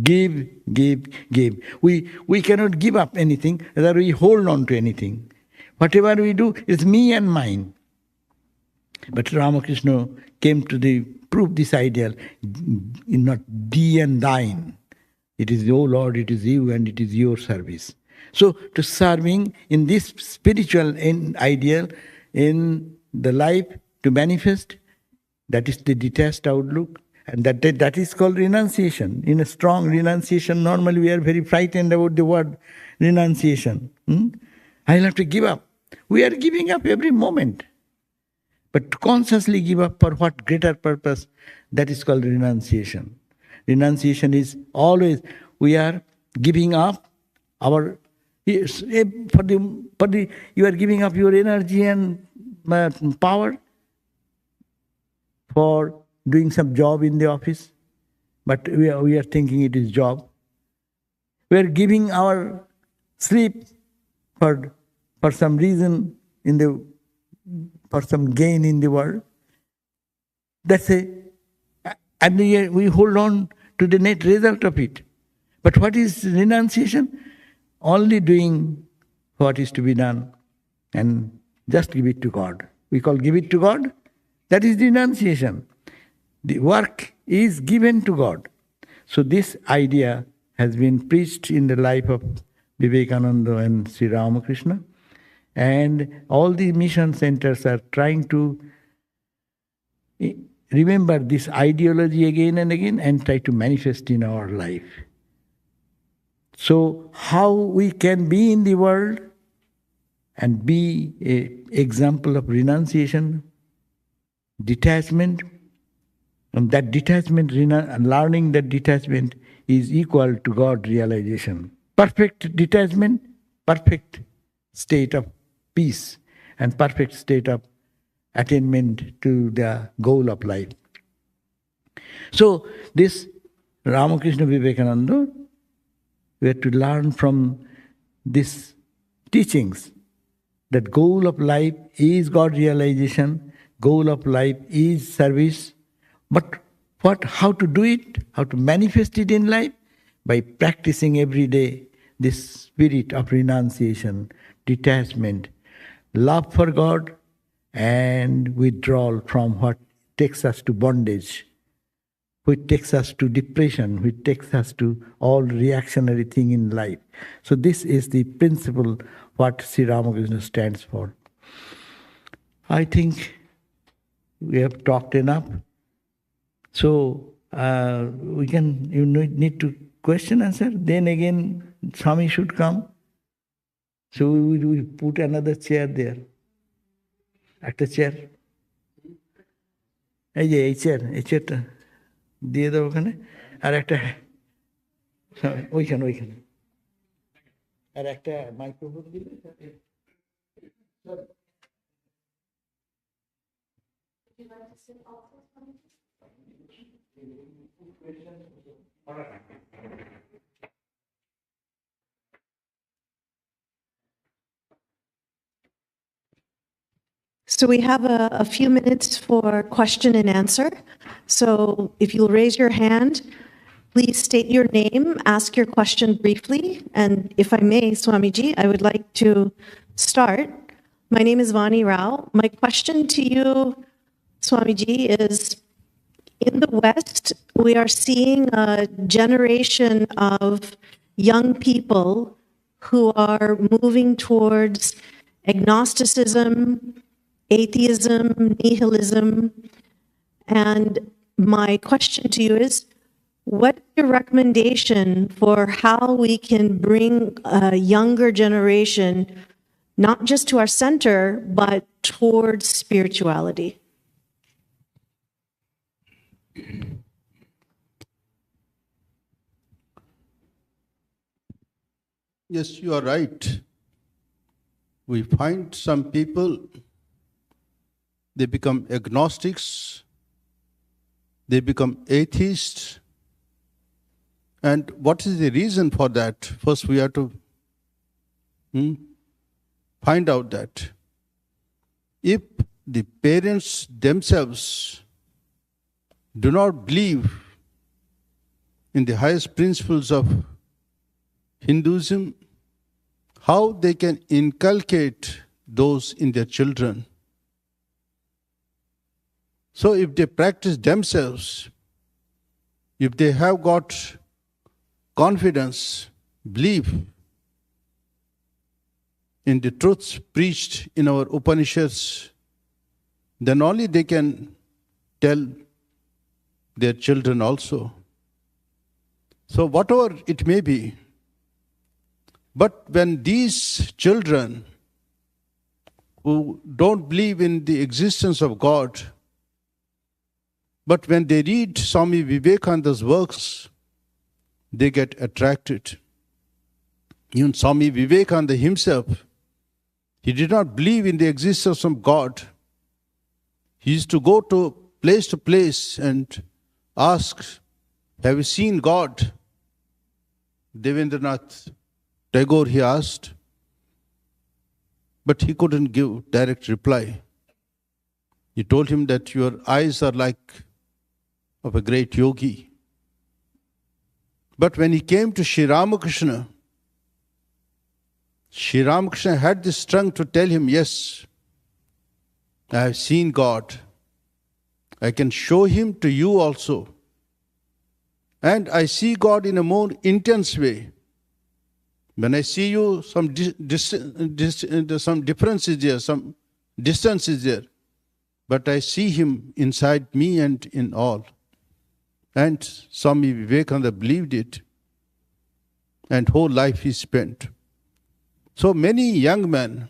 Give. We cannot give up anything, rather we hold on to anything. Whatever we do is me and mine. But Ramakrishna came to prove this ideal, not thee and thine. It is, oh Lord, it is you and it is your service. So to serving in this spiritual ideal in the life to manifest, that is the detached outlook. And that is called renunciation. In a strong renunciation, normally we are very frightened about the word renunciation. I'll have to give up. We are giving up every moment. But to consciously give up for what greater purpose, that is called renunciation. Renunciation is always, we are giving up our, you are giving up your energy and power for doing some job in the office, but we are thinking it is job. We are giving our sleep for some reason for some gain in the world. That's and we hold on to the net result of it. But what is renunciation? Only doing what is to be done and just give it to God. We call give it to God. That is renunciation. The work is given to God. So this idea has been preached in the life of Vivekananda and Sri Ramakrishna. And all the mission centers are trying to remember this ideology again and again and try to manifest in our life. So how we can be in the world and be an example of renunciation, detachment, and that detachment, learning that detachment is equal to God realization. Perfect detachment, perfect state of peace, and perfect state of attainment to the goal of life. So this Ramakrishna Vivekananda, we have to learn from these teachings that goal of life is God realization, goal of life is service. But how to do it, how to manifest it in life? By practicing every day this spirit of renunciation, detachment, love for God, and withdrawal from what takes us to bondage, which takes us to depression, which takes us to all reactionary thing in life. So this is the principle what Sri Ramakrishna stands for. I think we have talked enough. So you need to question answer. Then again, Swami should come. So we put another chair there. একটা chair, এই চেয়ারটা দিয়ে দাও ওখানে, আর একটা ওইখানে আর একটা microphone দিলে So we have a few minutes for question and answer. So if you'll raise your hand, please state your name, ask your question briefly, and if I may, Swamiji, I would like to start. My name is Vani Rao. My question to you, Swamiji, is in the West, we are seeing a generation of young people who are moving towards agnosticism, atheism, nihilism. And my question to you is, what's your recommendation for how we can bring a younger generation, not just to our center, but towards spirituality? Yes, you are right. We find some people, they become agnostics, they become atheists. And what is the reason for that? First, we have to find out that. If the parents themselves do not believe in the highest principles of Hinduism, how they can inculcate those in their children. So if they practice themselves, if they have got confidence, belief in the truths preached in our Upanishads, then only they can tell their children also. So whatever it may be, but when these children who don't believe in the existence of God, but when they read Swami Vivekananda's works, they get attracted. Even Swami Vivekananda himself, he did not believe in the existence of God. He used to go to place and ask, have you seen God? Devendranath Tagore, he asked, but he couldn't give direct reply. He told him that your eyes are like of a great yogi. But when he came to Sri Ramakrishna had the strength to tell him, yes, I have seen God. I can show him to you also. And I see God in a more intense way. When I see you, some difference is there, some distance is there. But I see him inside me and in all. And Swami Vivekananda believed it. And whole life he spent. So many young men,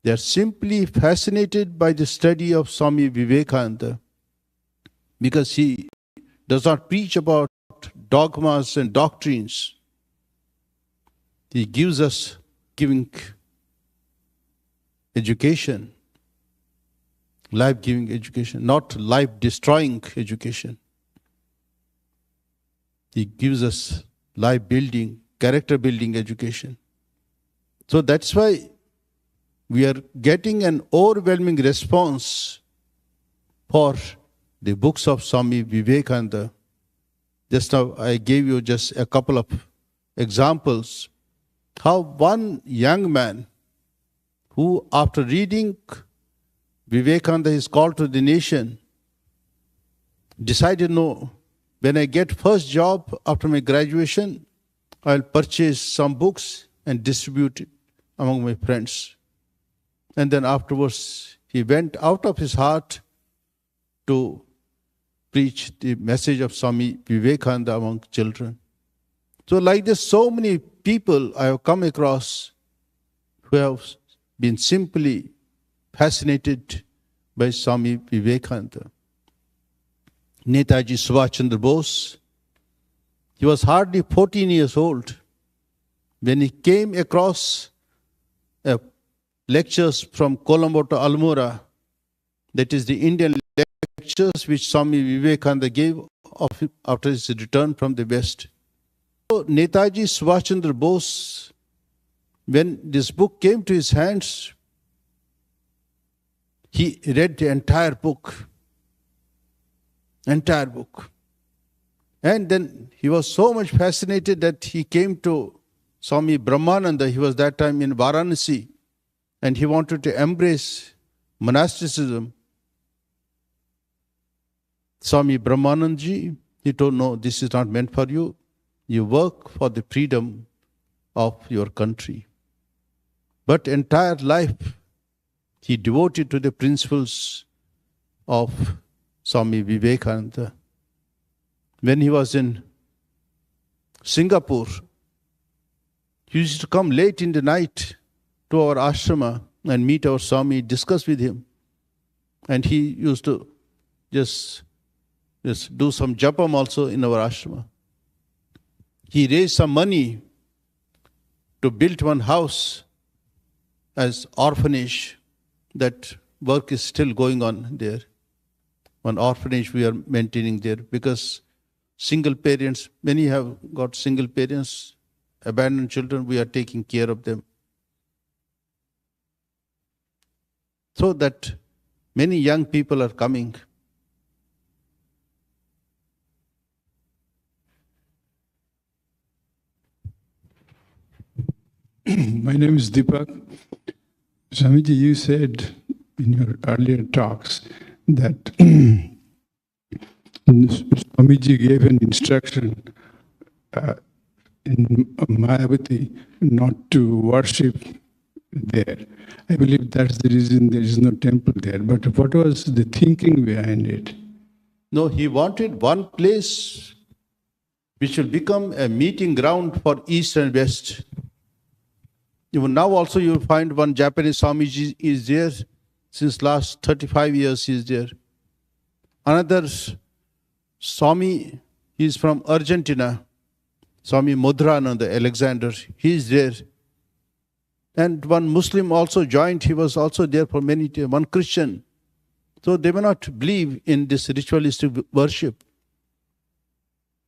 they are simply fascinated by the study of Swami Vivekananda because he does not preach about dogmas and doctrines. He gives us giving education, life-giving education, not life-destroying education. He gives us life-building, character-building education. So that's why we are getting an overwhelming response for the books of Swami Vivekananda. Just now I gave you just a couple of examples. How one young man who after reading Vivekananda, his call to the nation, decided, no, when I get first job after my graduation, I'll purchase some books and distribute it among my friends. And then afterwards, he went out of his heart to preach the message of Swami Vivekananda among children. So like this, so many people I have come across who have been simply fascinated by Swami Vivekananda. Netaji Subhash Chandra Bose, he was hardly 14 years old when he came across lectures from Colombo to Almora, that is the Indian lectures which Swami Vivekananda gave after his return from the West. So Netaji Subhash Chandra Bose, when this book came to his hands, He read the entire book. Entire book. And then he was so much fascinated that he came to Swami Brahmananda. He was that time in Varanasi. And he wanted to embrace monasticism. Swami Brahmananji, he told, no, this is not meant for you. You work for the freedom of your country. But entire life, he devoted to the principles of Swami Vivekananda. When he was in Singapore, he used to come late in the night to our ashrama and meet our Swami, discuss with him. And he used to just do some japam also in our ashrama. He raised some money to build one house as orphanage. That work is still going on there. One orphanage we are maintaining there because single parents, many have got single parents, abandoned children, we are taking care of them. So that many young people are coming. My name is Deepak. Swamiji, you said in your earlier talks that Swamiji gave an instruction in Mayavati not to worship there. I believe that's the reason there is no temple there. But what was the thinking behind it? No, he wanted one place which will become a meeting ground for East and West. Even now also you will find one Japanese Swamiji is there. Since last 35 years he is there. Another Swami, he is from Argentina. Swami Bodhasarananda, Alexander, he is there. And one Muslim also joined, he was also there for many years, one Christian. So they may not believe in this ritualistic worship.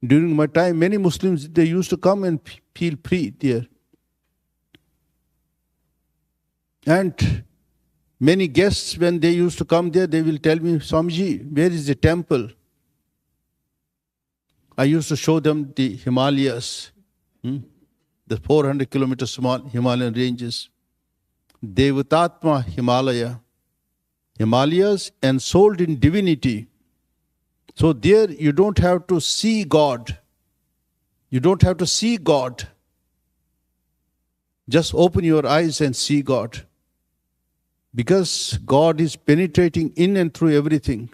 During my time, many Muslims, they used to come and feel free there. And many guests, when they used to come there, they will tell me, Swamiji, where is the temple? I used to show them the Himalayas, the 400 kilometers small Himalayan ranges. Devatatma Himalaya. Himalayas ensouled in divinity. So there you don't have to see God. You don't have to see God. Just open your eyes and see God. Because God is penetrating in and through everything.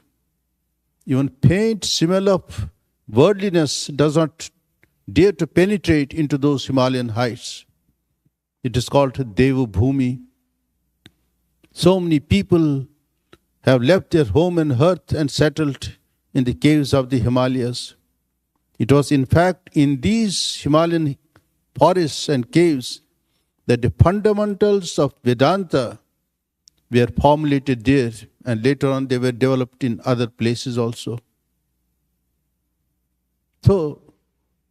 Even faint smell of worldliness does not dare to penetrate into those Himalayan heights. It is called Devu Bhumi. So many people have left their home and earth and settled in the caves of the Himalayas. It was in fact in these Himalayan forests and caves that the fundamentals of Vedanta were formulated there, and later on they were developed in other places also. So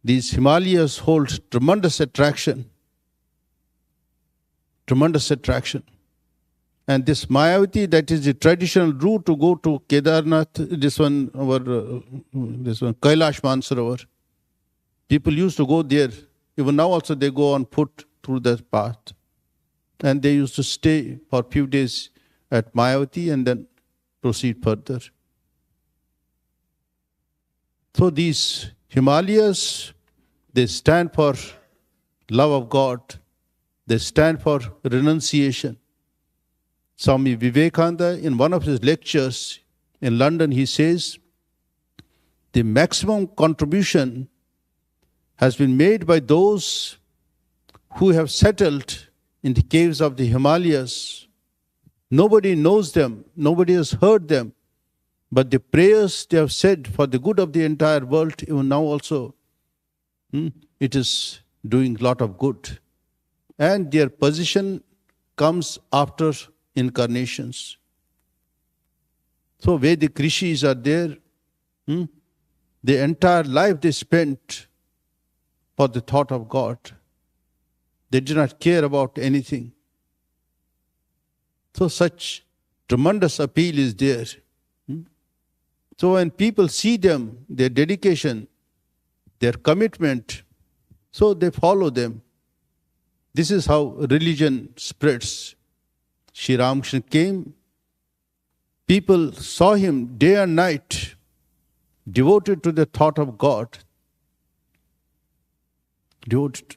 these Himalayas hold tremendous attraction. Tremendous attraction. And this Mayavati, that is the traditional route to go to Kedarnath, this one Kailash Mansarovar. People used to go there. Even now also they go on foot through that path. And they used to stay for a few days at Mayavati and then proceed further. So these Himalayas, they stand for love of God. They stand for renunciation. Swami Vivekananda, in one of his lectures in London, he says, the maximum contribution has been made by those who have settled in the caves of the Himalayas. Nobody knows them, nobody has heard them, but the prayers they have said for the good of the entire world, even now also, it is doing a lot of good. And their position comes after incarnations. So Vedic rishis are there. The entire life they spent for the thought of God. They do not care about anything. So such tremendous appeal is there. So when people see them, their dedication, their commitment, so they follow them. This is how religion spreads. Sri Ramakrishna came, people saw him day and night, devoted to the thought of God. Devoted.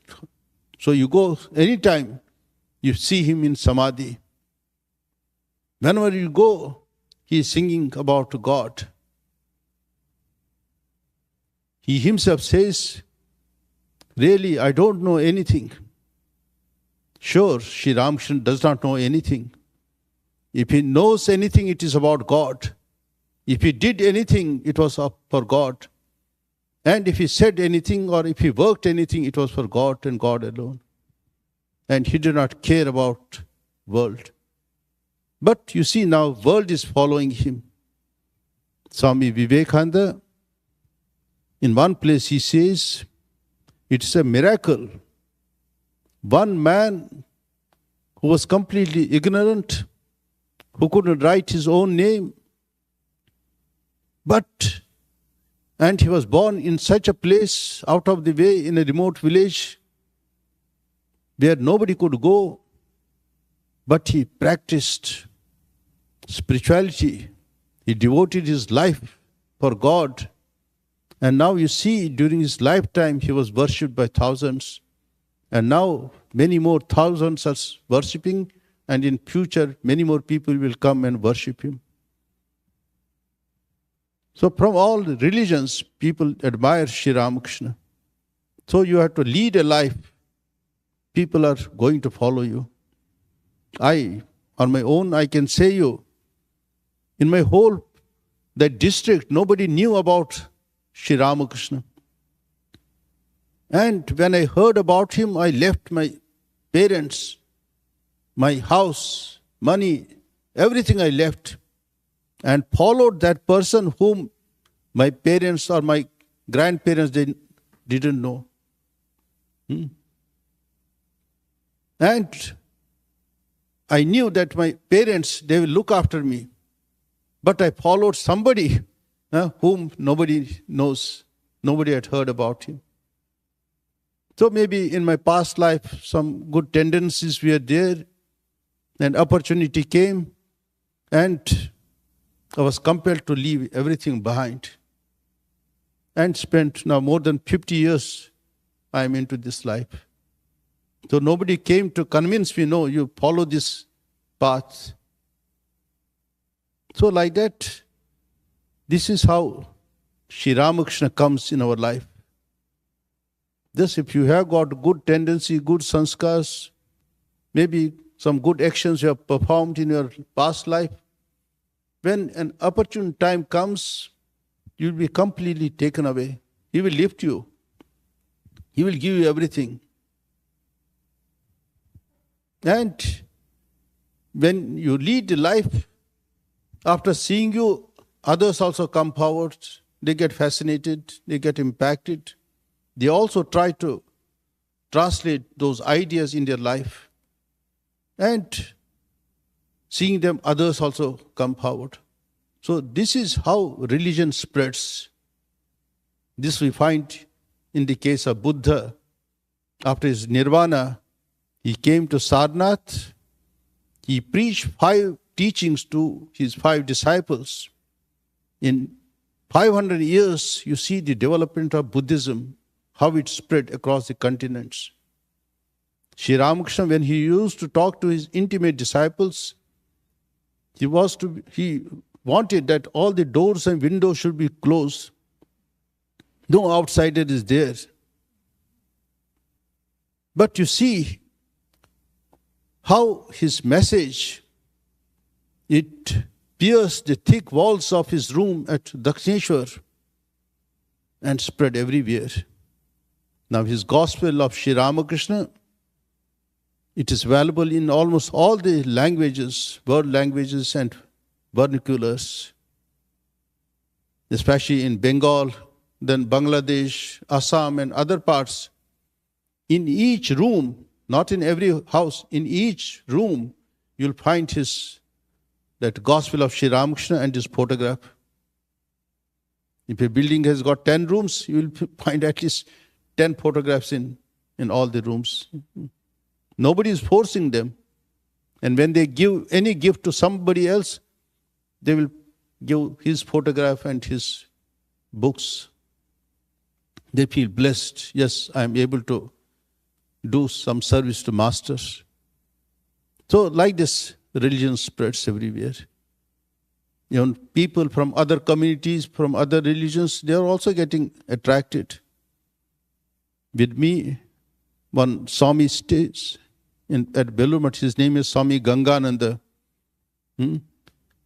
So you go anytime, you see him in Samadhi. Whenever you go, he is singing about God. He himself says, really, I don't know anything. Sure, Sri Ramakrishna does not know anything. If he knows anything, it is about God. If he did anything, it was for God. And if he said anything or if he worked anything, it was for God and God alone. And he did not care about world. But you see now, world is following him. Swami Vivekananda, in one place he says, it's a miracle. One man who was completely ignorant, who couldn't write his own name, and he was born in such a place, out of the way, in a remote village, where nobody could go, but he practiced spirituality. He devoted his life for God. And now you see, during his lifetime, he was worshipped by thousands. And now many more thousands are worshipping, and in future many more people will come and worship him. So from all the religions, people admire Sri Ramakrishna. So you have to lead a life. People are going to follow you. I, on my own, I can say you, in my whole that district, nobody knew about Sri Ramakrishna. And when I heard about him, I left my parents, my house, money, everything I left, and followed that person whom my parents or my grandparents didn't know. And I knew that my parents, they will look after me. But I followed somebody whom nobody knows, nobody had heard about him. So maybe in my past life, some good tendencies were there, and opportunity came, and I was compelled to leave everything behind. And spent now more than 50 years, I am into this life. So nobody came to convince me, no, you follow this path. So like that, this is how Sri Ramakrishna comes in our life. Just if you have got good tendency, good sanskars, maybe some good actions you have performed in your past life, when an opportune time comes, you will be completely taken away. He will lift you. He will give you everything. And when you lead the life, after seeing you, others also come forward. They get fascinated. They get impacted. They also try to translate those ideas in their life. And seeing them, others also come forward. So this is how religion spreads. This we find in the case of Buddha. After his nirvana, he came to Sarnath. He preached 5 teachings to his 5 disciples. In 500 years, you see the development of Buddhism, how it spread across the continents. Sri Ramakrishna, when he used to talk to his intimate disciples, he wanted that all the doors and windows should be closed. No outsider is there. But you see how his message, it pierced the thick walls of his room at Dakshineshwar and spread everywhere. Now his gospel of Sri Ramakrishna, it is available in almost all the languages, world languages and vernaculars, especially in Bengal, then Bangladesh, Assam and other parts. In each room, not in every house, in each room, you'll find his that Gospel of Sri Ramakrishna and his photograph. If a building has got 10 rooms, you will find at least 10 photographs in all the rooms. Nobody is forcing them. And when they give any gift to somebody else, they will give his photograph and his books. They feel blessed. Yes, I am able to do some service to masters. So like this, religion spreads everywhere. People from other communities, from other religions, they are also getting attracted. With me, one Swami stays at Belur Math. His name is Swami Gangananda.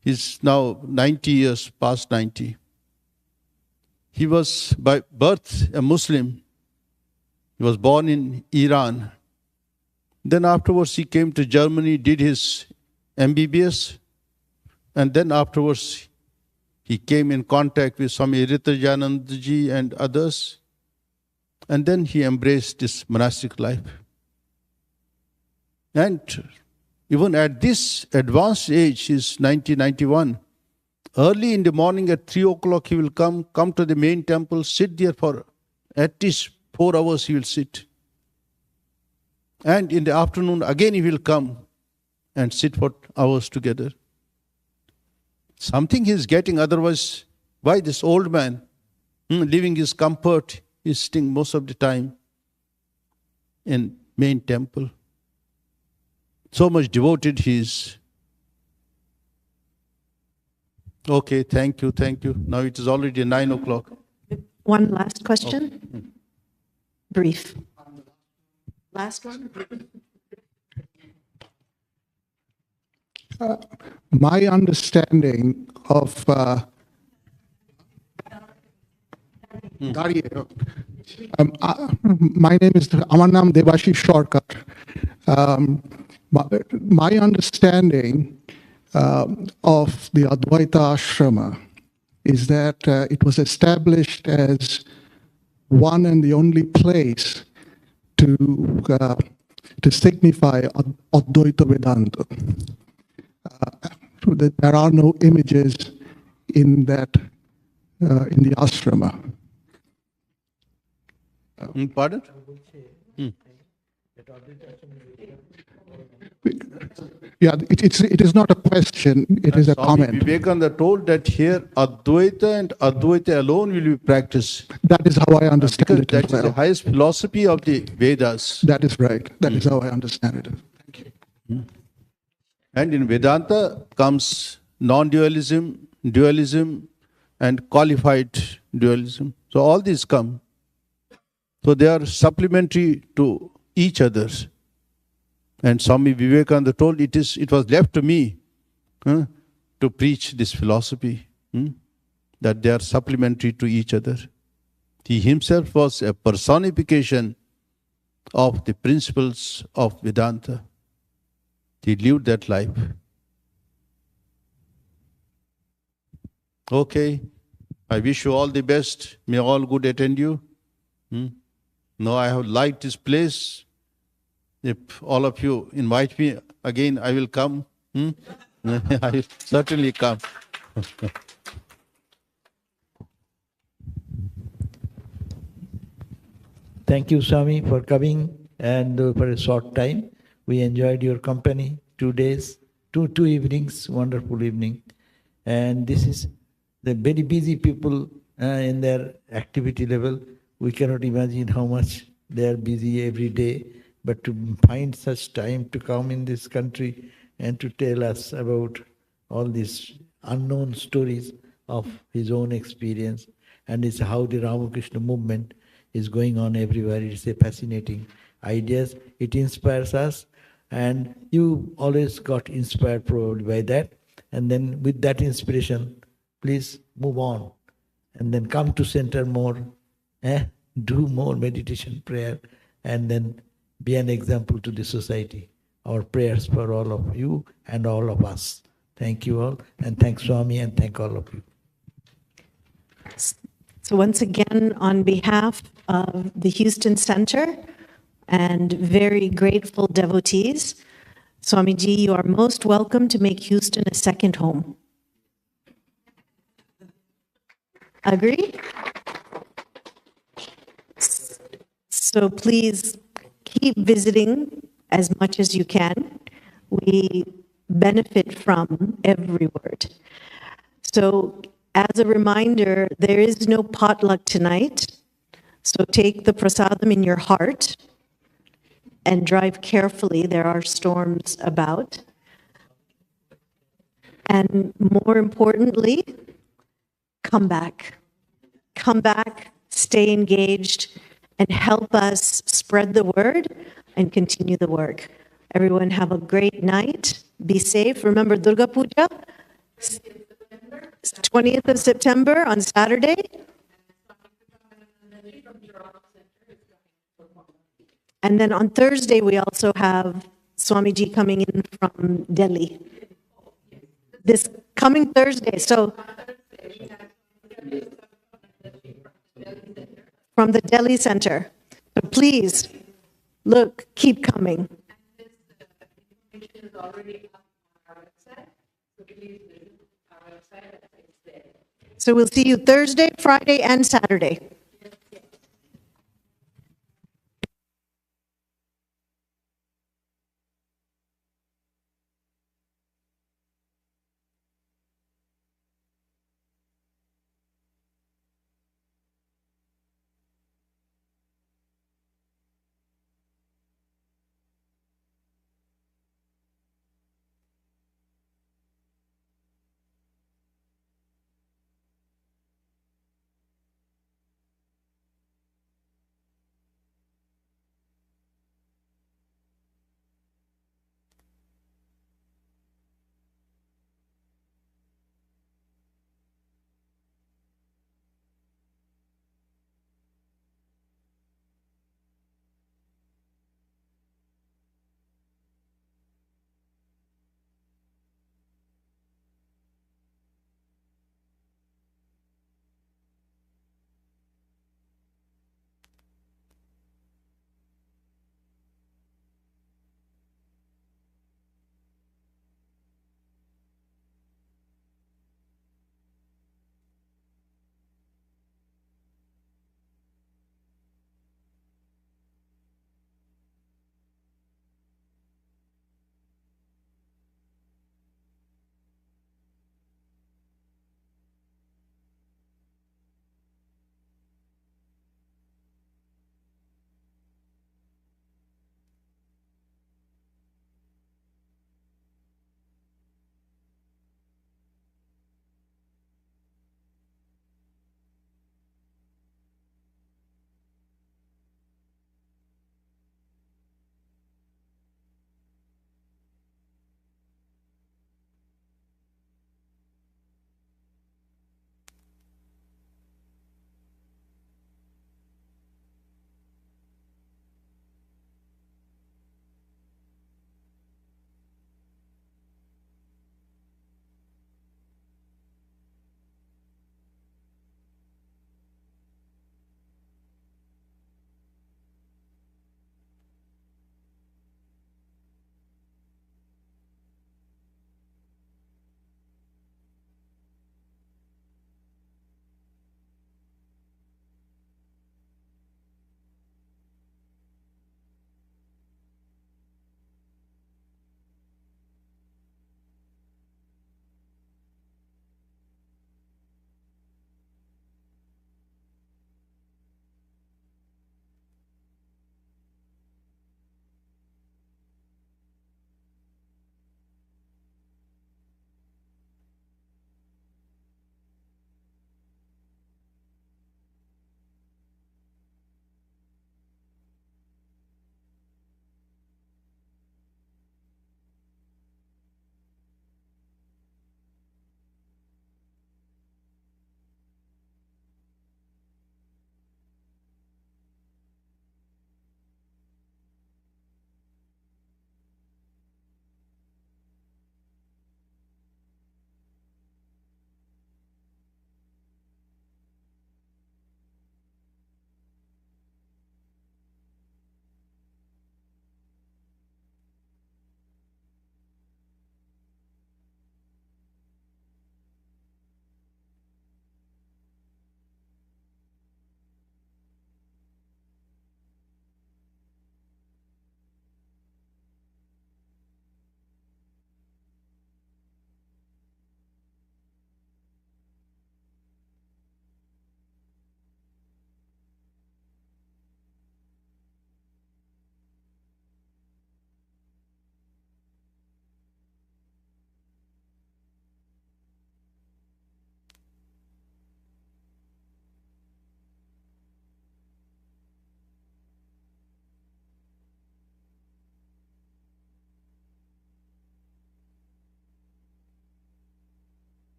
He's now 90 years, past 90. He was by birth a Muslim. He was born in Iran. Then afterwards he came to Germany, did his MBBS, and then afterwards he came in contact with Swami Ritajanandaji and others, and then he embraced this monastic life. And even at this advanced age, he's 91, early in the morning at 3 o'clock he will come to the main temple, sit there for at least 4 hours he will sit. And in the afternoon again he will come and sit for hours together. Something he is getting, otherwise why this old man, living his comfort, is sitting most of the time in main temple. So much devoted he is. Okay, thank you. Now it is already 9 o'clock. One last question. Brief. Last one. My understanding of my name is Amanam Devashi Shortcut. My understanding of the Advaita Ashrama is that it was established as one and the only place to signify Advaita Vedanta. That there are no images in the ashrama. Pardon? Yeah, it is not a question, it is a comment. Vivekananda told that here Advaita and Advaita alone will be practiced. That is how I understand it. That is the highest philosophy of the Vedas. That is right. That is how I understand it. Thank you. And in Vedanta comes non-dualism, dualism, and qualified dualism. So all these come. So they are supplementary to each other. And Swami Vivekananda told it was left to me to preach this philosophy, that they are supplementary to each other. He himself was a personification of the principles of Vedanta. He lived that life. Okay, I wish you all the best. May all good attend you. No, I have liked this place. If all of you invite me again, I will come. I will certainly come. Thank you, Swami, for coming and for a short time. We enjoyed your company 2 days, two evenings, wonderful evening. And this is the very busy people in their activity level. We cannot imagine how much they are busy every day. But to find such time to come in this country and to tell us about all these unknown stories of his own experience, and it's how the Ramakrishna movement is going on everywhere. It's a fascinating ideas. It inspires us, and you always got inspired probably by that. And then with that inspiration, please move on, and then come to center more, do more meditation, prayer, and then be an example to the society. Our prayers for all of you and all of us. Thank you all, and thanks Swami, and thank all of you. So once again, on behalf of the Houston Center and very grateful devotees, Swamiji, you are most welcome to make Houston a second home. Agree? So please keep visiting as much as you can. We benefit from every word. So as a reminder, there is no potluck tonight. So take the prasadam in your heart and drive carefully. There are storms about. And more importantly, come back. Come back, stay engaged, and help us spread the word and continue the work. Everyone have a great night. Be safe. Remember Durga Puja? 20th of September on Saturday. And then on Thursday, we also have Swamiji coming in from Delhi. This coming Thursday. So from the Delhi Center. So please, look, keep coming. So we'll see you Thursday, Friday, and Saturday.